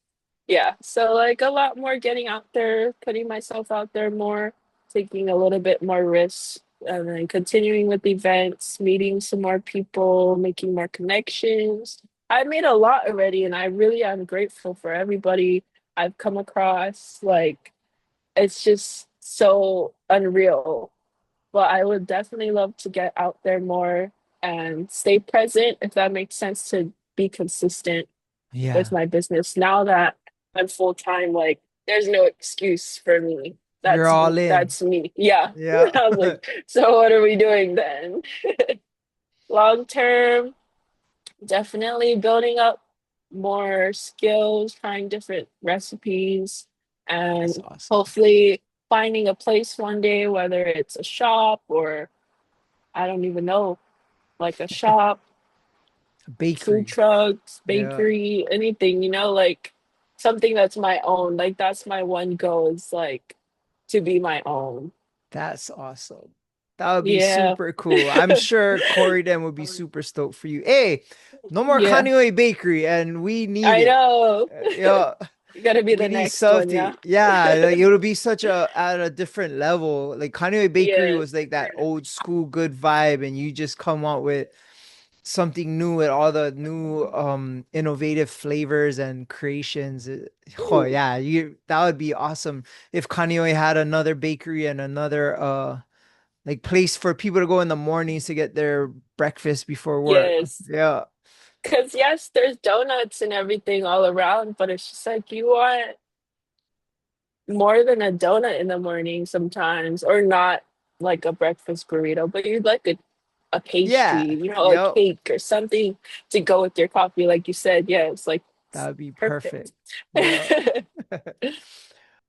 Yeah. So like a lot more getting out there, putting myself out there more, taking a little bit more risks, and then continuing with events, meeting some more people, making more connections. I made a lot already, and I really am grateful for everybody I've come across. Like, it's just so unreal. But I would definitely love to get out there more and stay present, if that makes sense, to be consistent with Yeah. my business. Now that I'm full time, like there's no excuse for me. You're all in. That's me. Yeah. Yeah. I was like, so what are we doing then? Long term, definitely building up more skills, trying different recipes, That's and awesome. hopefully finding a place one day, whether it's a shop or I don't even know, like a shop, food Bakery. trucks, Yeah. bakery, anything, like something that's my own. Like that's my one goal is like to be my own. That's awesome. That would be Yeah. super cool. I'm sure Corey then would be super stoked for you. Hey, no more Yeah. Kaneohe Bakery, and we need I it. know. Yeah, You gotta be we the need next one, something. yeah. Yeah, like it'll be such a at a different level. Like Kaneohe Bakery Yeah. was like that old school good vibe, and you just come out with something new with all the new innovative flavors and creations. Oh yeah, you that would be awesome if Kaneohe had another bakery and another like place for people to go in the mornings to get their breakfast before work. Yes. Yeah. Because, yes, there's donuts and everything all around, but it's just like you want more than a donut in the morning sometimes, or not like a breakfast burrito, but you'd like a pastry, Yeah. a Yep. cake or something to go with your coffee. Like you said, yeah, it's like That it's would be perfect. perfect. Yeah.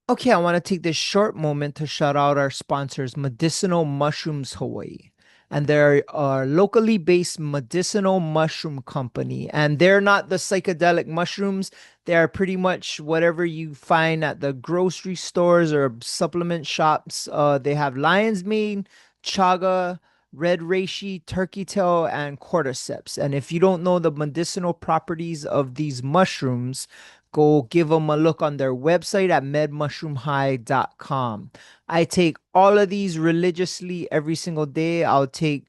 Okay, I want to take this short moment to shout out our sponsors, Medicinal Mushrooms Hawaii. And they're a locally based medicinal mushroom company. And they're not the psychedelic mushrooms. They are pretty much whatever you find at the grocery stores or supplement shops. They have lion's mane, chaga, red reishi, turkey tail, and cordyceps. And if you don't know the medicinal properties of these mushrooms, go give them a look on their website at medmushroomhigh.com. I take all of these religiously every single day. I'll take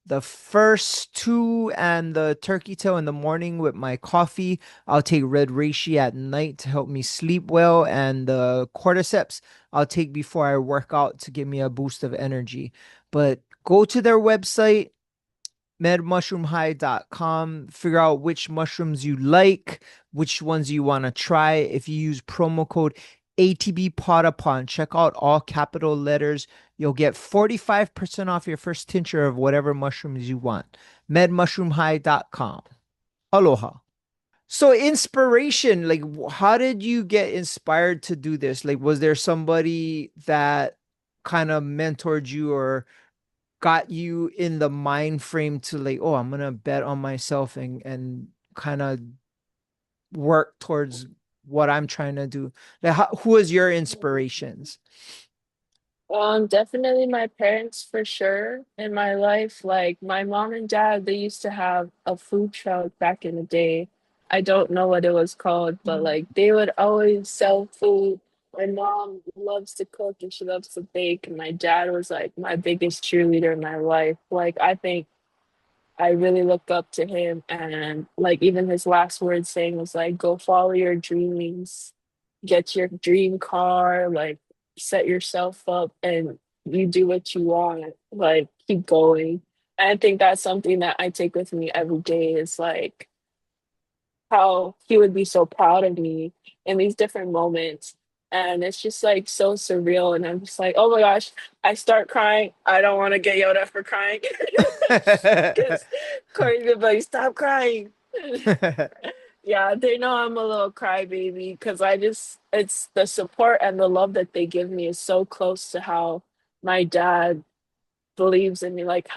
the first two and the turkey tail in the morning with my coffee. I'll take red reishi at night to help me sleep well. And the cordyceps I'll take before I work out to give me a boost of energy. But go to their website, medmushroomhigh.com. Figure out which mushrooms you like, which ones you want to try. If you use promo code ATB Potapon, check out all capital letters. You'll get 45% off your first tincture of whatever mushrooms you want. Medmushroomhigh.com. Aloha. So inspiration, like how did you get inspired to do this? Like was there somebody that kind of mentored you or got you in the mind frame to like, oh, I'm gonna bet on myself and kind of work towards what I'm trying to do? Like, who was your inspirations? Definitely my parents for sure in my life. Like my mom and dad, they used to have a food truck back in the day. I don't know what it was called, but like they would always sell food. My mom loves to cook and she loves to bake, and my dad was like my biggest cheerleader in my life. Like I think I really looked up to him, and like even his last word saying was like, "Go follow your dreams, get your dream car, like set yourself up, and you do what you want. Like keep going." And I think that's something that I take with me every day. Is like how he would be so proud of me in these different moments. And it's just like so surreal. And I'm just like, oh my gosh, I start crying. I don't want to get yelled at for crying. Because Corey's been like, stop crying. Yeah, they know I'm a little crybaby because it's the support and the love that they give me is so close to how my dad believes in me. Like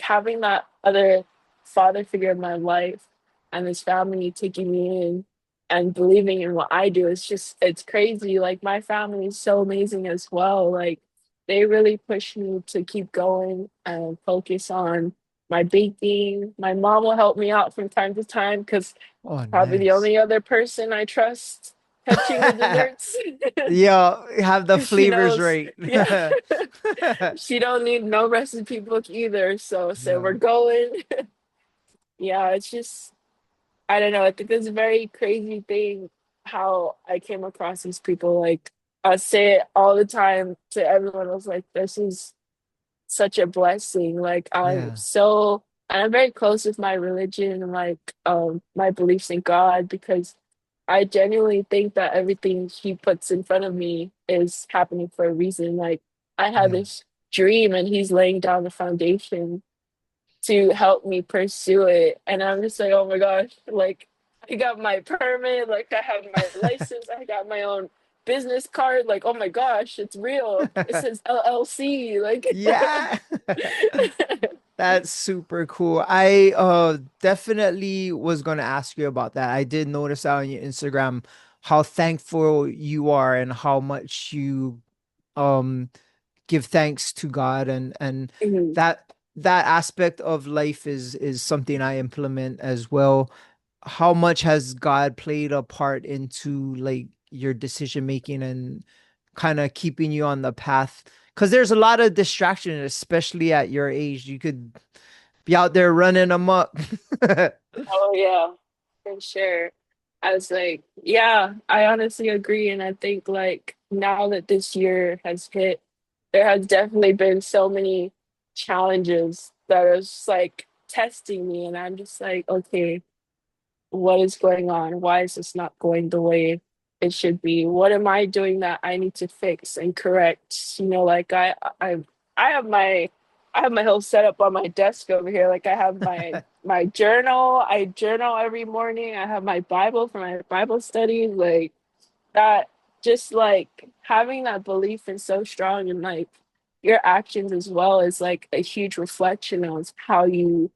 having that other father figure in my life and his family taking me in and believing in what I do. It's crazy. Like my family is so amazing as well. Like they really push me to keep going and focus on my baking. My mom will help me out from time to time because Oh, probably the nice. only other person I trust touching the desserts. Yeah, have the She flavors knows. right. Yeah. She don't need no recipe book either. So Yeah. we're going. Yeah, it's just I don't know. I think it's a very crazy thing. how I came across these people. Like I say it all the time to everyone. I was like, this is such a blessing. Like Yeah. I'm very close with my religion and like my beliefs in God because I genuinely think that everything he puts in front of me is happening for a reason. Like I had Yeah. this dream and he's laying down the foundation to help me pursue it. And I'm just like, oh my gosh, like I got my permit, like I have my license, I got my own business card. Like, oh my gosh, it's real. It says LLC. Like, Yeah. That's super cool. I definitely was gonna ask you about that. I did notice out on your Instagram how thankful you are and how much you um give thanks to God, and mhm. that aspect of life is something I implement as well. How much has God played a part into like your decision making and kind of keeping you on the path? Because there's a lot of distraction, especially at your age. You could be out there running amok. Oh yeah, for sure. I was like, yeah, I honestly agree. And I think like now that this year has hit, there has definitely been so many challenges that are just like testing me. And I'm just like, okay, what is going on? Why is this not going the way it should be? What am I doing that I need to fix and correct? You know, like I have I have my whole setup on my desk over here. Like I have my journal. I journal every morning. I have my Bible for my Bible studies. Like that, just like having that belief is so strong, and like your actions as well is like a huge reflection of how you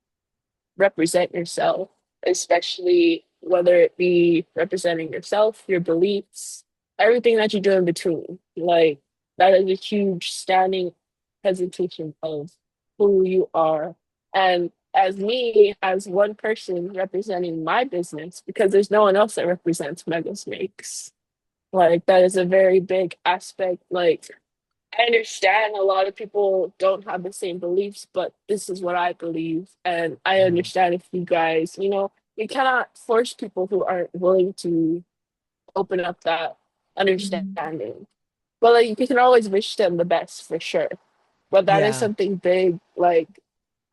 represent yourself, especially whether it be representing yourself, your beliefs, everything that you do in between. Like that is a huge standing hesitation of who you are. And as me, as one person representing my business, because there's no one else that represents Meggles Makes. Like that is a very big aspect. Like I understand a lot of people don't have the same beliefs, but this is what I believe. And I Yeah. understand if you guys, you know, you cannot force people who aren't willing to open up that understanding. But like you can always wish them the best for sure. But that is Yeah. something big. Like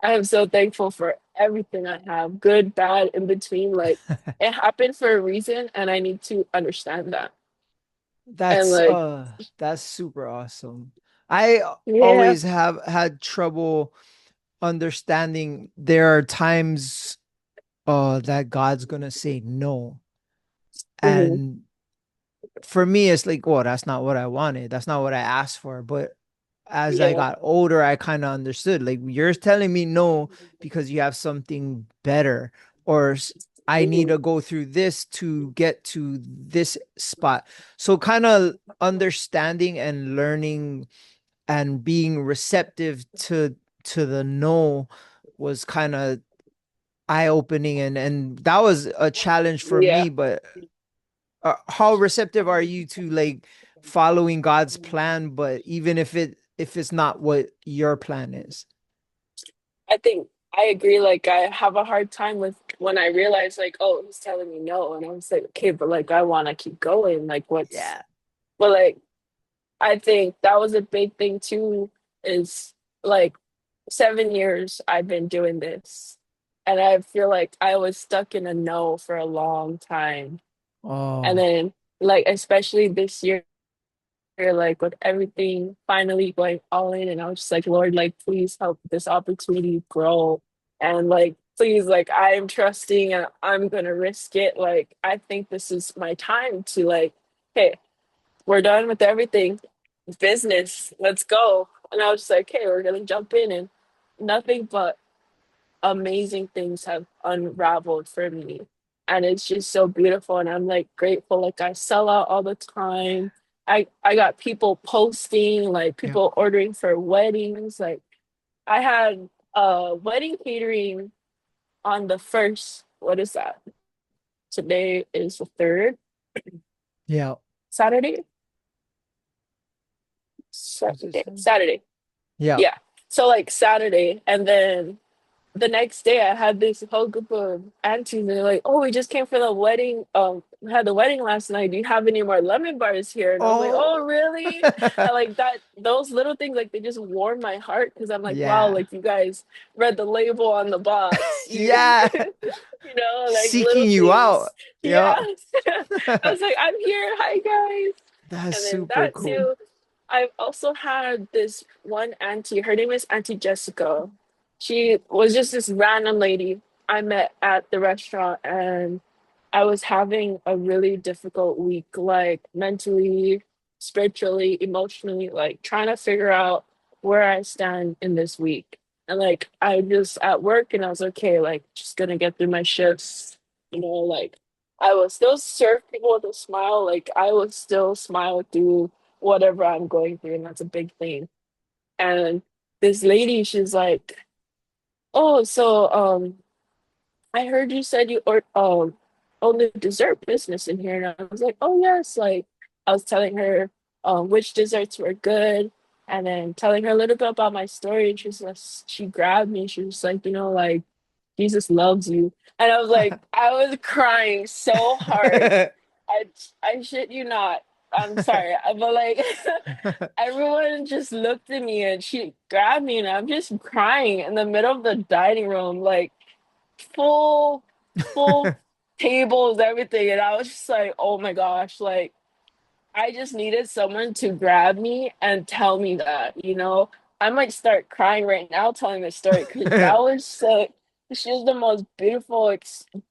I am so thankful for everything I have, good, bad, in between. Like it happened for a reason and I need to understand that. And like, That's super awesome. I yeah. always have had trouble understanding there are times that God's gonna say no. Mhm. And for me it's like, well, that's not what I wanted. That's not what I asked for. But as I Yeah. got older, I kind of understood. Like you're telling me no because you have something better, or I need Mhm. to go through this to get to this spot. So kind of understanding and learning and being receptive to the no was kind of eye opening, and that was a challenge for Yeah. me. But how receptive are you to like following God's plan, but even if it's not what your plan is? I think I agree. Like I have a hard time with when I realize like, oh, he's telling me no, and I was like, okay, but like I want to keep going. Like what's, Yeah. but like I think that was a big thing too. Is like 7 years I've been doing this, and I feel like I was stuck in a no for a long time, and Oh, then like especially this year like with everything finally going all in, and I was just like, Lord, like please help this opportunity grow, and like please, like I'm trusting and I'm gonna risk it. Like I think this is my time to like, hey, we're done with everything, business, let's go. And I was just like, hey, we're gonna jump in, and nothing but amazing things have unraveled for me. And it's just so beautiful. And I'm like grateful. Like I sell out all the time. I got people posting, like yeah. people ordering for weddings. Like I had wedding catering on the first, what is that? Today is the third Yeah. Saturday. Was it Saturday. Saturday? Saturday. Yeah. Yeah. So like Saturday, and then the next day I had this whole group of aunties and they're like, "Oh, we just came for the wedding. We had the wedding last night. Do you have any more lemon bars here?" And I was like, "Oh, Oh, really?" And like that, those little things like they just warm my heart because I'm like, "Wow, yeah. like you guys read the label on the box. You Yeah. you know, like Seeking little you things." out. Yeah. Yeah. I was like, "I'm here. Hi guys." That's And then super that cool. too, I've also had this one auntie, her name is Auntie Jessica. She was just this random lady I met at the restaurant, and I was having a really difficult week, like mentally, spiritually, emotionally, like trying to figure out where I stand in this week. And like I just at work and I was okay, like just gonna get through my shifts, like I will still serve people with a smile, like I will still smile through whatever I'm going through, and that's a big thing. And this lady, she's like, "Oh, so I heard you said you own the dessert business in here." And I was like, "Oh yes." Like I was telling her which desserts were good and then telling her a little bit about my story. And she grabbed me. She was like, like Jesus loves you. And I was like, I was crying so hard. I I shit you not. I'm sorry, but like everyone just looked at me and she grabbed me and I'm just crying in the middle of the dining room, like full full tables, everything. And I was just like, oh my gosh, like I just needed someone to grab me and tell me that, I might start crying right now telling this story because that was so, she was the most beautiful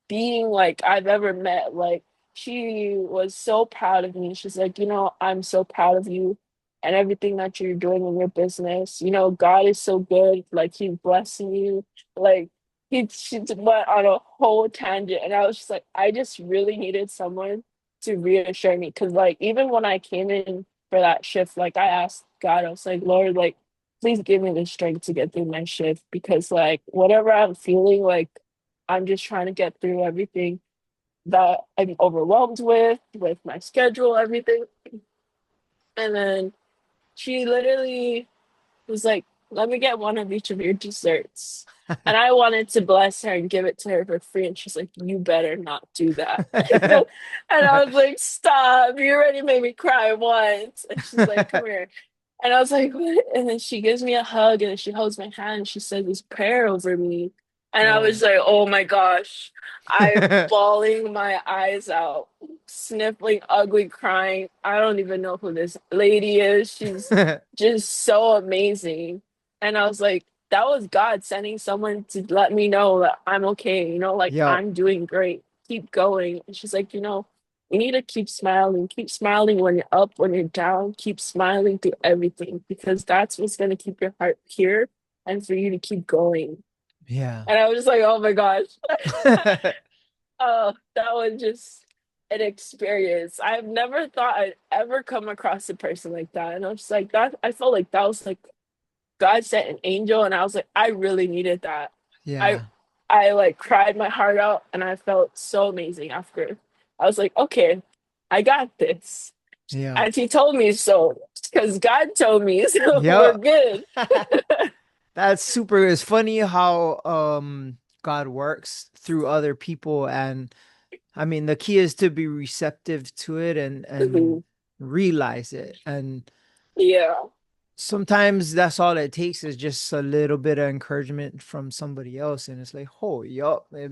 being like I've ever met. Like she was so proud of me. She's like, I'm so proud of you and everything that you're doing in your business. God is so good. Like he's blessing you. Like she went on a whole tangent and I was just like, I just really needed someone to reassure me because like even when I came in for that shift, like I asked God, I was like, Lord, like please give me the strength to get through my shift because like whatever I'm feeling, like I'm just trying to get through everything that I'm overwhelmed with my schedule, everything. And then she literally was like, let me get one of each of your desserts. And I wanted to bless her and give it to her for free. And she's like, you better not do that. And I was like, stop. You already made me cry once. And she's like, come here. And I was like, what? And then she gives me a hug and then she holds my hand and she said this prayer over me. And I was Whoa. like, oh my gosh. I'm bawling my eyes out, sniffling, ugly, crying. I don't even know who this lady is. She's just so amazing. And I was like, that was God sending someone to let me know that I'm okay, like Yo, I'm doing great. Keep going. And she's like, you need to keep smiling. Keep smiling when you're up, when you're down. Keep smiling through everything because that's what's going to keep your heart pure and for you to keep going. yeah. And I was just like, oh my gosh. Oh, that was just an experience. I've never thought I'd ever come across a person like that. And I was just like, that, I felt like that was like God sent an angel. And I was like, I really needed that. I, Yeah. I like cried my heart out and I felt so amazing after. I was like, okay, I got this. Yeah. And he told me so because God told me, so we're Yo. good. That's super. It's funny how God works through other people, and I mean the key is to be receptive to it and Mhm. realize it. And Yeah, sometimes that's all it takes is just a little bit of encouragement from somebody else, and it's like, oh, yup, it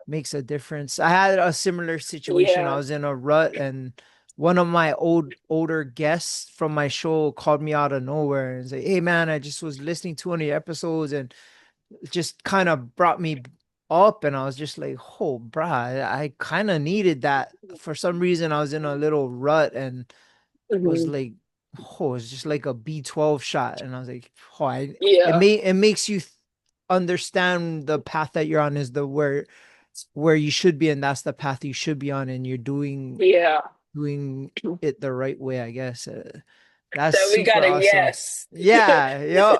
makes a difference. I had a similar situation. I yeah. was in a rut, and one of my older guests from my show called me out of nowhere and said, "Hey, man, I just was listening to one of your episodes, and it just kind of brought me up." And I was just like, "Oh, brah, I kind of needed that." For some reason, I was in a little rut, and was Mhm. like, oh, it's just like a B12 shot. And I was like, oh, Yeah, it makes you understand the path that you're on is the where you should be, and that's the path you should be on, and you're yeah. doing it the right way, I guess. That's That we got super a awesome. yes. Yeah, yeah,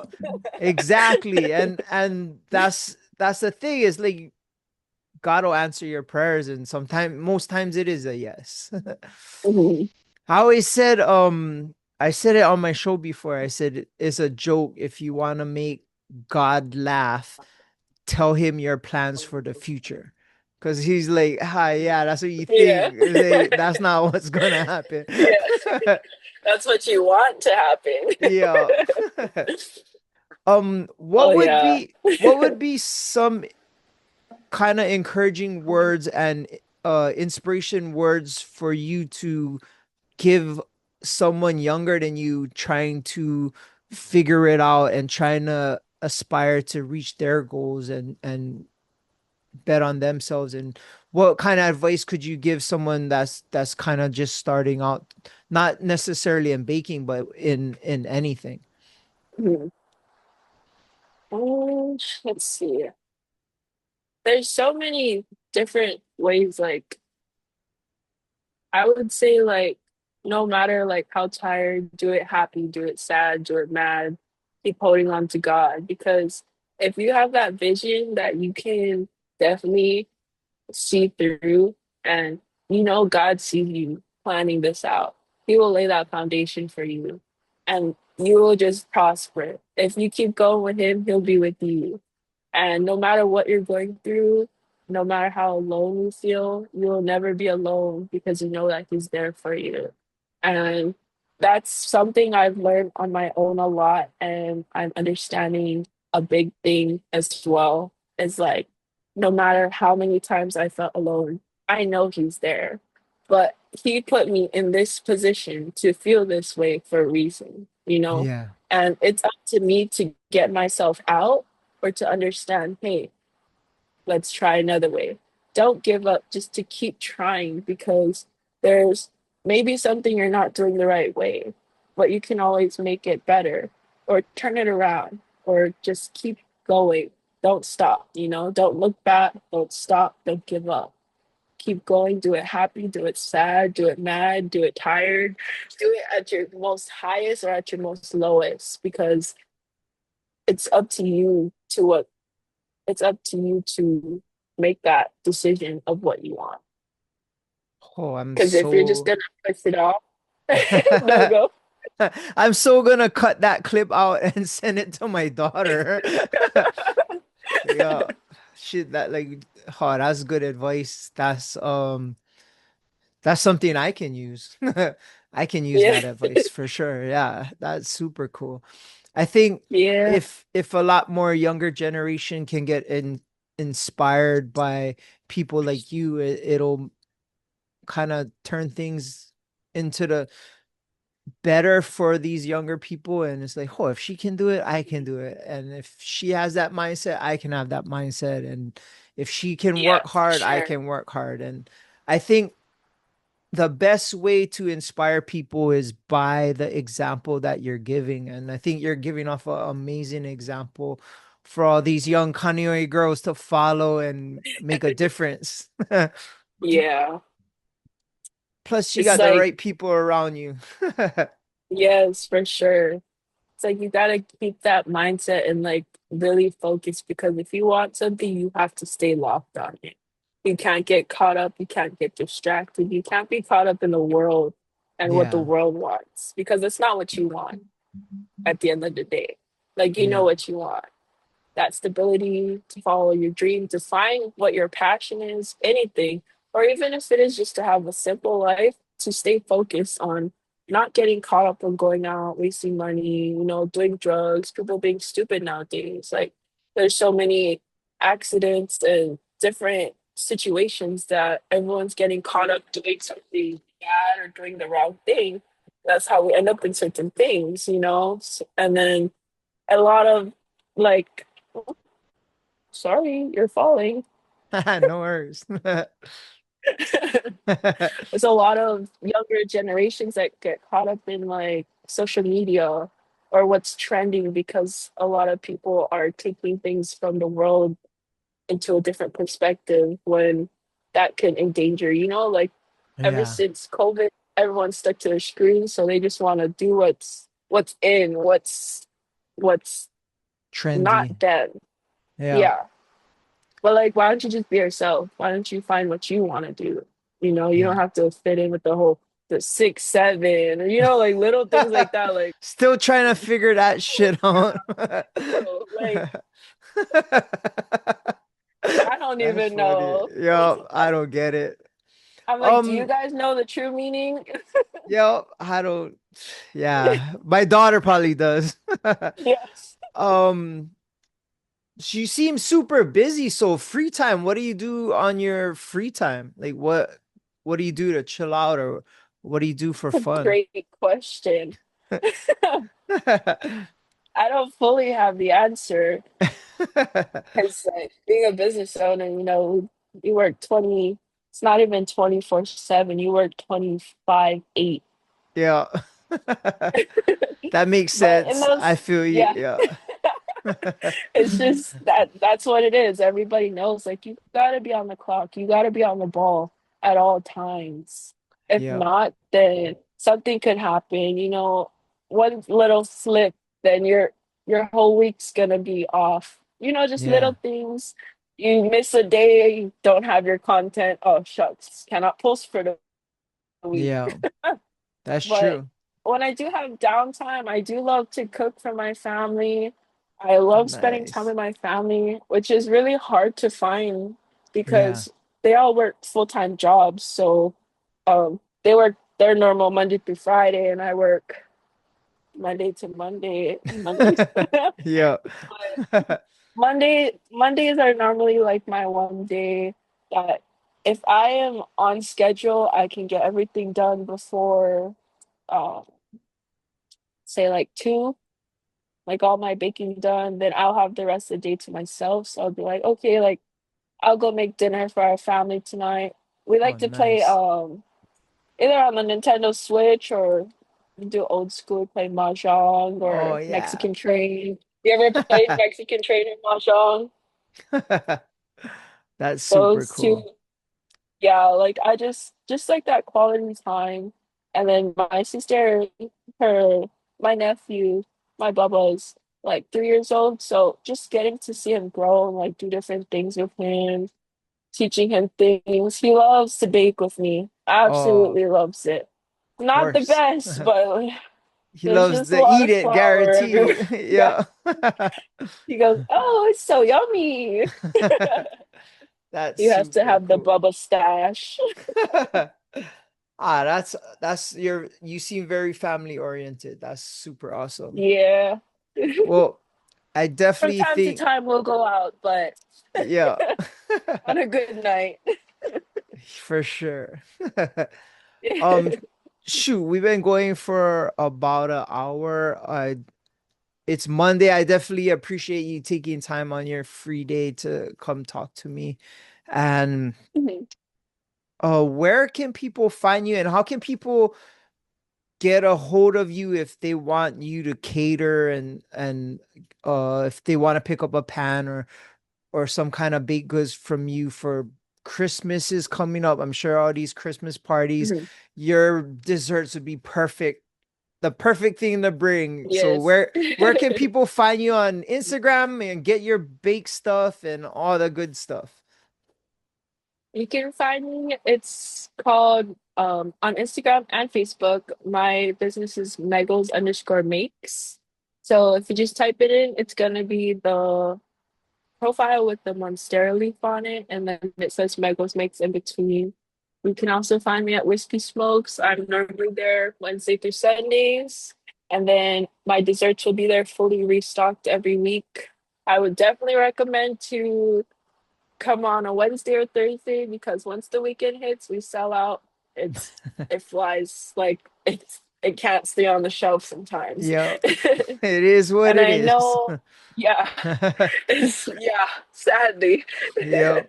exactly. And that's the thing is like God will answer your prayers, and sometimes most times it is a yes. Mhm. I always said, I said it on my show before. I said it's a joke if you want to make God laugh. tell him your plans for the future. Cause he's like, hi, yeah, that's what you Yeah. think. Like, that's not what's gonna happen. Yeah. That's what you want to happen. Yeah. Oh yeah. what would be some kind of encouraging words and inspiration words for you to give someone younger than you trying to figure it out and trying to aspire to reach their goals and bet on themselves, and what kind of advice could you give someone that's kind of just starting out, not necessarily in baking but in anything? Mhm. Let's see. There's so many different ways, like I would say like no matter like how tired, do it happy, do it sad, do it mad, keep holding on to God. Because if you have that vision that you can definitely see through and you know God sees you planning this out, He will lay that foundation for you and you will just prosper. If you keep going with Him, He'll be with you. And no matter what you're going through, no matter how alone you feel, you will never be alone because you know that he's there for you. And that's something I've learned on my own a lot. And I'm understanding a big thing as well. Is like, no matter how many times I felt alone, I know he's there. But he put me in this position to feel this way for a reason, you know? Yeah. And it's up to me to get myself out or to understand, hey, let's try another way. Don't give up, just to keep trying because there's maybe something you're not doing the right way, but you can always make it better or turn it around or just keep going. Don't stop, you know, don't look back, don't stop, don't give up. Keep going, do it happy, do it sad, do it mad, do it tired, do it at your most highest or at your most lowest because it's up to you to what it's up to you to make that decision of what you want. Oh, I'm Because if you're just so gonna push it off, no go. I'm so gonna cut that clip out and send it to my daughter. Yeah. Shit, that like, oh, that's good advice. That's something I can use. I can use Yeah, that advice for sure. Yeah, that's super cool. I think yeah, if a lot more younger generation can get inspired by people like you, it'll kind of turn things into the better for these younger people. And it's like, oh, if she can do it, I can do it. And if she has that mindset, I can have that mindset. And if she can yeah, work for hard, I sure. can work hard. And I think the best way to inspire people is by the example that you're giving. And I think you're giving off an amazing example for all these young Kaneohe girls to follow and make a difference. Yeah, Plus, you it's got the like right people around you. yes, for sure. It's like you gotta keep that mindset and like really focus because if you want something, you have to stay locked on it. You can't get caught up. You can't get distracted. You can't be caught up in the world and what the Yeah, world wants because it's not what you want at the end of the day. Like you know yeah, what you want. That stability to follow your dream, to find what your passion is, anything, or even if it is just to have a simple life, to stay focused on not getting caught up on going out, wasting money, you know, doing drugs, people being stupid nowadays. Like there's so many accidents and different situations that everyone's getting caught up doing something bad or doing the wrong thing. That's how we end up in certain things, you know? And then a lot of like sorry, you're falling. no worries. There's a lot of younger generations that get caught up in like social media or what's trending because a lot of people are taking things from the world into a different perspective when that can endanger, you know, like ever Yeah, since COVID, everyone's stuck to their screens, so they just want to do what's in, what's trendy. not dead. Yeah. Yeah. But like, why don't you just be yourself? Why don't you find what you want to do? You know, you don't Yeah. have to fit in with the whole the 6'7" or you know, like little things like that. Like, Still trying to figure that shit out. bro, like even Funny. know. Yo, I don't get it. I'm like, do you Um, guys know the true meaning? yo, I don't. Yeah, my daughter probably does. Yes. Um, she seems super busy. So free time, what do you do on your free time? Like what do you do to chill out or what do you do for fun? Great question. I don't fully have the answer because like being a business owner, you work 20, it's not even 24/7. You work 25/8. Yeah. That makes But in sense. I those, feel you. yeah, Yeah. it's just that's what it is. Everybody knows like you gotta be on the clock, you gotta be on the ball at all times. If Yeah. not, then something could happen, one little slip, then your whole week's gonna be off. Just Yeah. little things. You miss a day, you don't have your content. Oh shucks, cannot post for the week. Yeah. That's But true. when I do have downtime, I do love to cook for my family. I love spending time Nice. with my family, which is really hard to find Yeah. because they all work full-time jobs. So they work their normal Monday through Friday, and I work Monday to Monday, Mondays. Yeah. But Mondays are normally like my one day that if I am on schedule, I can get everything done before um say like 2, like all my baking done, then I'll have the rest of the day to myself. So I'll be like, okay, like I'll go make dinner for our family tonight. We Oh, like to play nice. either on the Nintendo Switch or we do old school play Mahjong Oh, or yeah. Mexican Train. You ever played Mexican Train or Mahjong? That's super Those two, cool. yeah, like I just like that quality time. And then my sister, her, my nephew, my Bubba's like 3 years old. So just getting to see him grow and like do different things with him, teaching him things. He loves to bake with me. Oh, Absolutely loves it. of Not the course. best, but like, He there's loves just a to lot eat of it, flour everywhere. guaranteed. Yeah. Yeah. He goes, "Oh, it's so yummy." That's You have to super have the cool. Bubba stash. Ah, that's you seem very family oriented. That's super awesome. Yeah. Well, I From definitely time to think, time we'll go out, but yeah, on a good night. for sure. Um, shoot, we've been going for about an hour. It's Monday. I definitely appreciate you taking time on your free day to come talk to me. And where can people find you and how can people get a hold of you if they want you to cater and if they want to pick up a pan or some kind of baked goods from you for Christmas is coming up. I'm sure all these Christmas parties, your desserts would be perfect, the perfect thing to bring. So Yes. where can people find you on Instagram and get your bake stuff and all the good stuff? You can find me. It's called on Instagram and Facebook. My business is Meggles_Makes. So if you just type it in, it's gonna be the profile with the Monstera leaf on it, and then it says Meggles Makes in between. You can also find me at Whiskey Smokes. I'm normally there Wednesday through Sundays, and then my desserts will be there fully restocked every week. I would definitely recommend to come on a Wednesday or Thursday because once the weekend hits, we sell out. It flies like it can't stay on the shelf sometimes. Yeah, it is what And it I is. know, yeah, yeah, sadly. Yeah.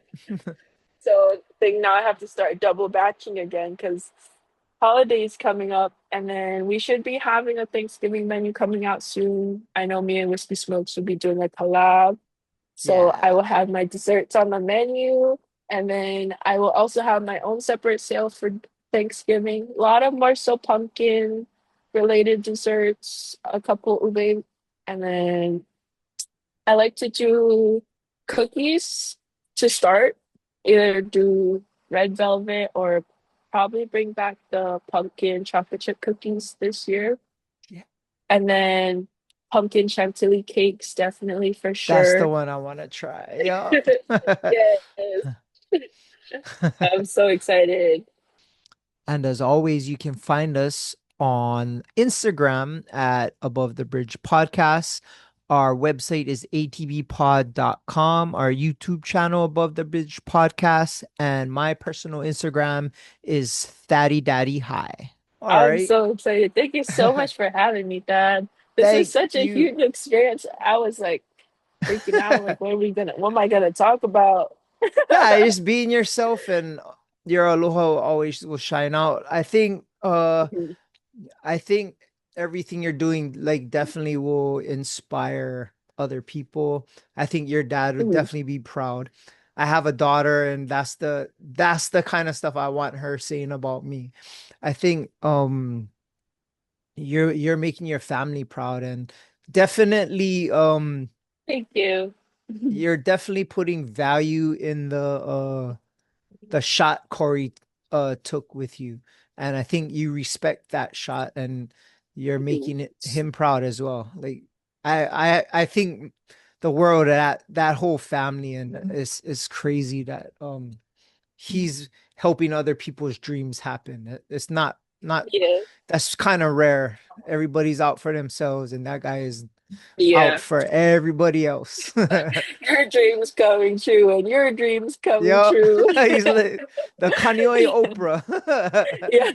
So I think now I have to start double batching again because holidays coming up, and then we should be having a Thanksgiving menu coming out soon. I know me and Whiskey Smokes will be doing a collab. So I Yeah. will have my desserts on the menu, and then I will also have my own separate sale for Thanksgiving. A lot of more so pumpkin related desserts, a couple ube, and then I like to do cookies to start. Either do red velvet or probably bring back the pumpkin chocolate chip cookies this year. Yeah. And then pumpkin chantilly cakes, definitely for That's the sure. one I want to try. Yeah. Yes, I'm so excited. And as always, you can find us on Instagram at Above the Bridge Podcast. Our website is atbpod.com. Our YouTube channel, Above the Bridge Podcast. And my personal Instagram is Thaddy Daddy High. All I'm right. so excited. Thank you so much for having me, Dad. This is Thank such a you. huge experience. I was like freaking out. Like, what am I gonna talk about? Yeah, just being yourself and your aloha always will shine out. I think everything you're doing like definitely will inspire other people. I think your dad would Mhm. definitely be proud. I have a daughter and that's the kind of stuff I want her saying about me. I think you're making your family proud and definitely Thank you. you're definitely putting value in the shot Corey took with you. And I think you respect that shot and you're making him proud as well. Like I think the world that whole family and is crazy that he's helping other people's dreams happen. It's not Yeah, that's kind of rare. Everybody's out for themselves and that guy is out yeah. for everybody else. Your dreams coming true, and your dreams coming Yep. true. He's like the Kaneohe Oprah. Yeah.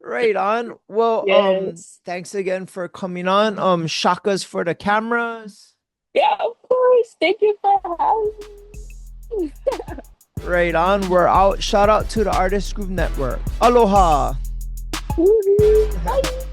Right on. Well, Yes. thanks again for coming on. Shakas for the cameras. Yeah, of course. Thank you for having me. Right on. We're out. Shout out to the Artist Group Network. Aloha. Woo-hoo. Bye.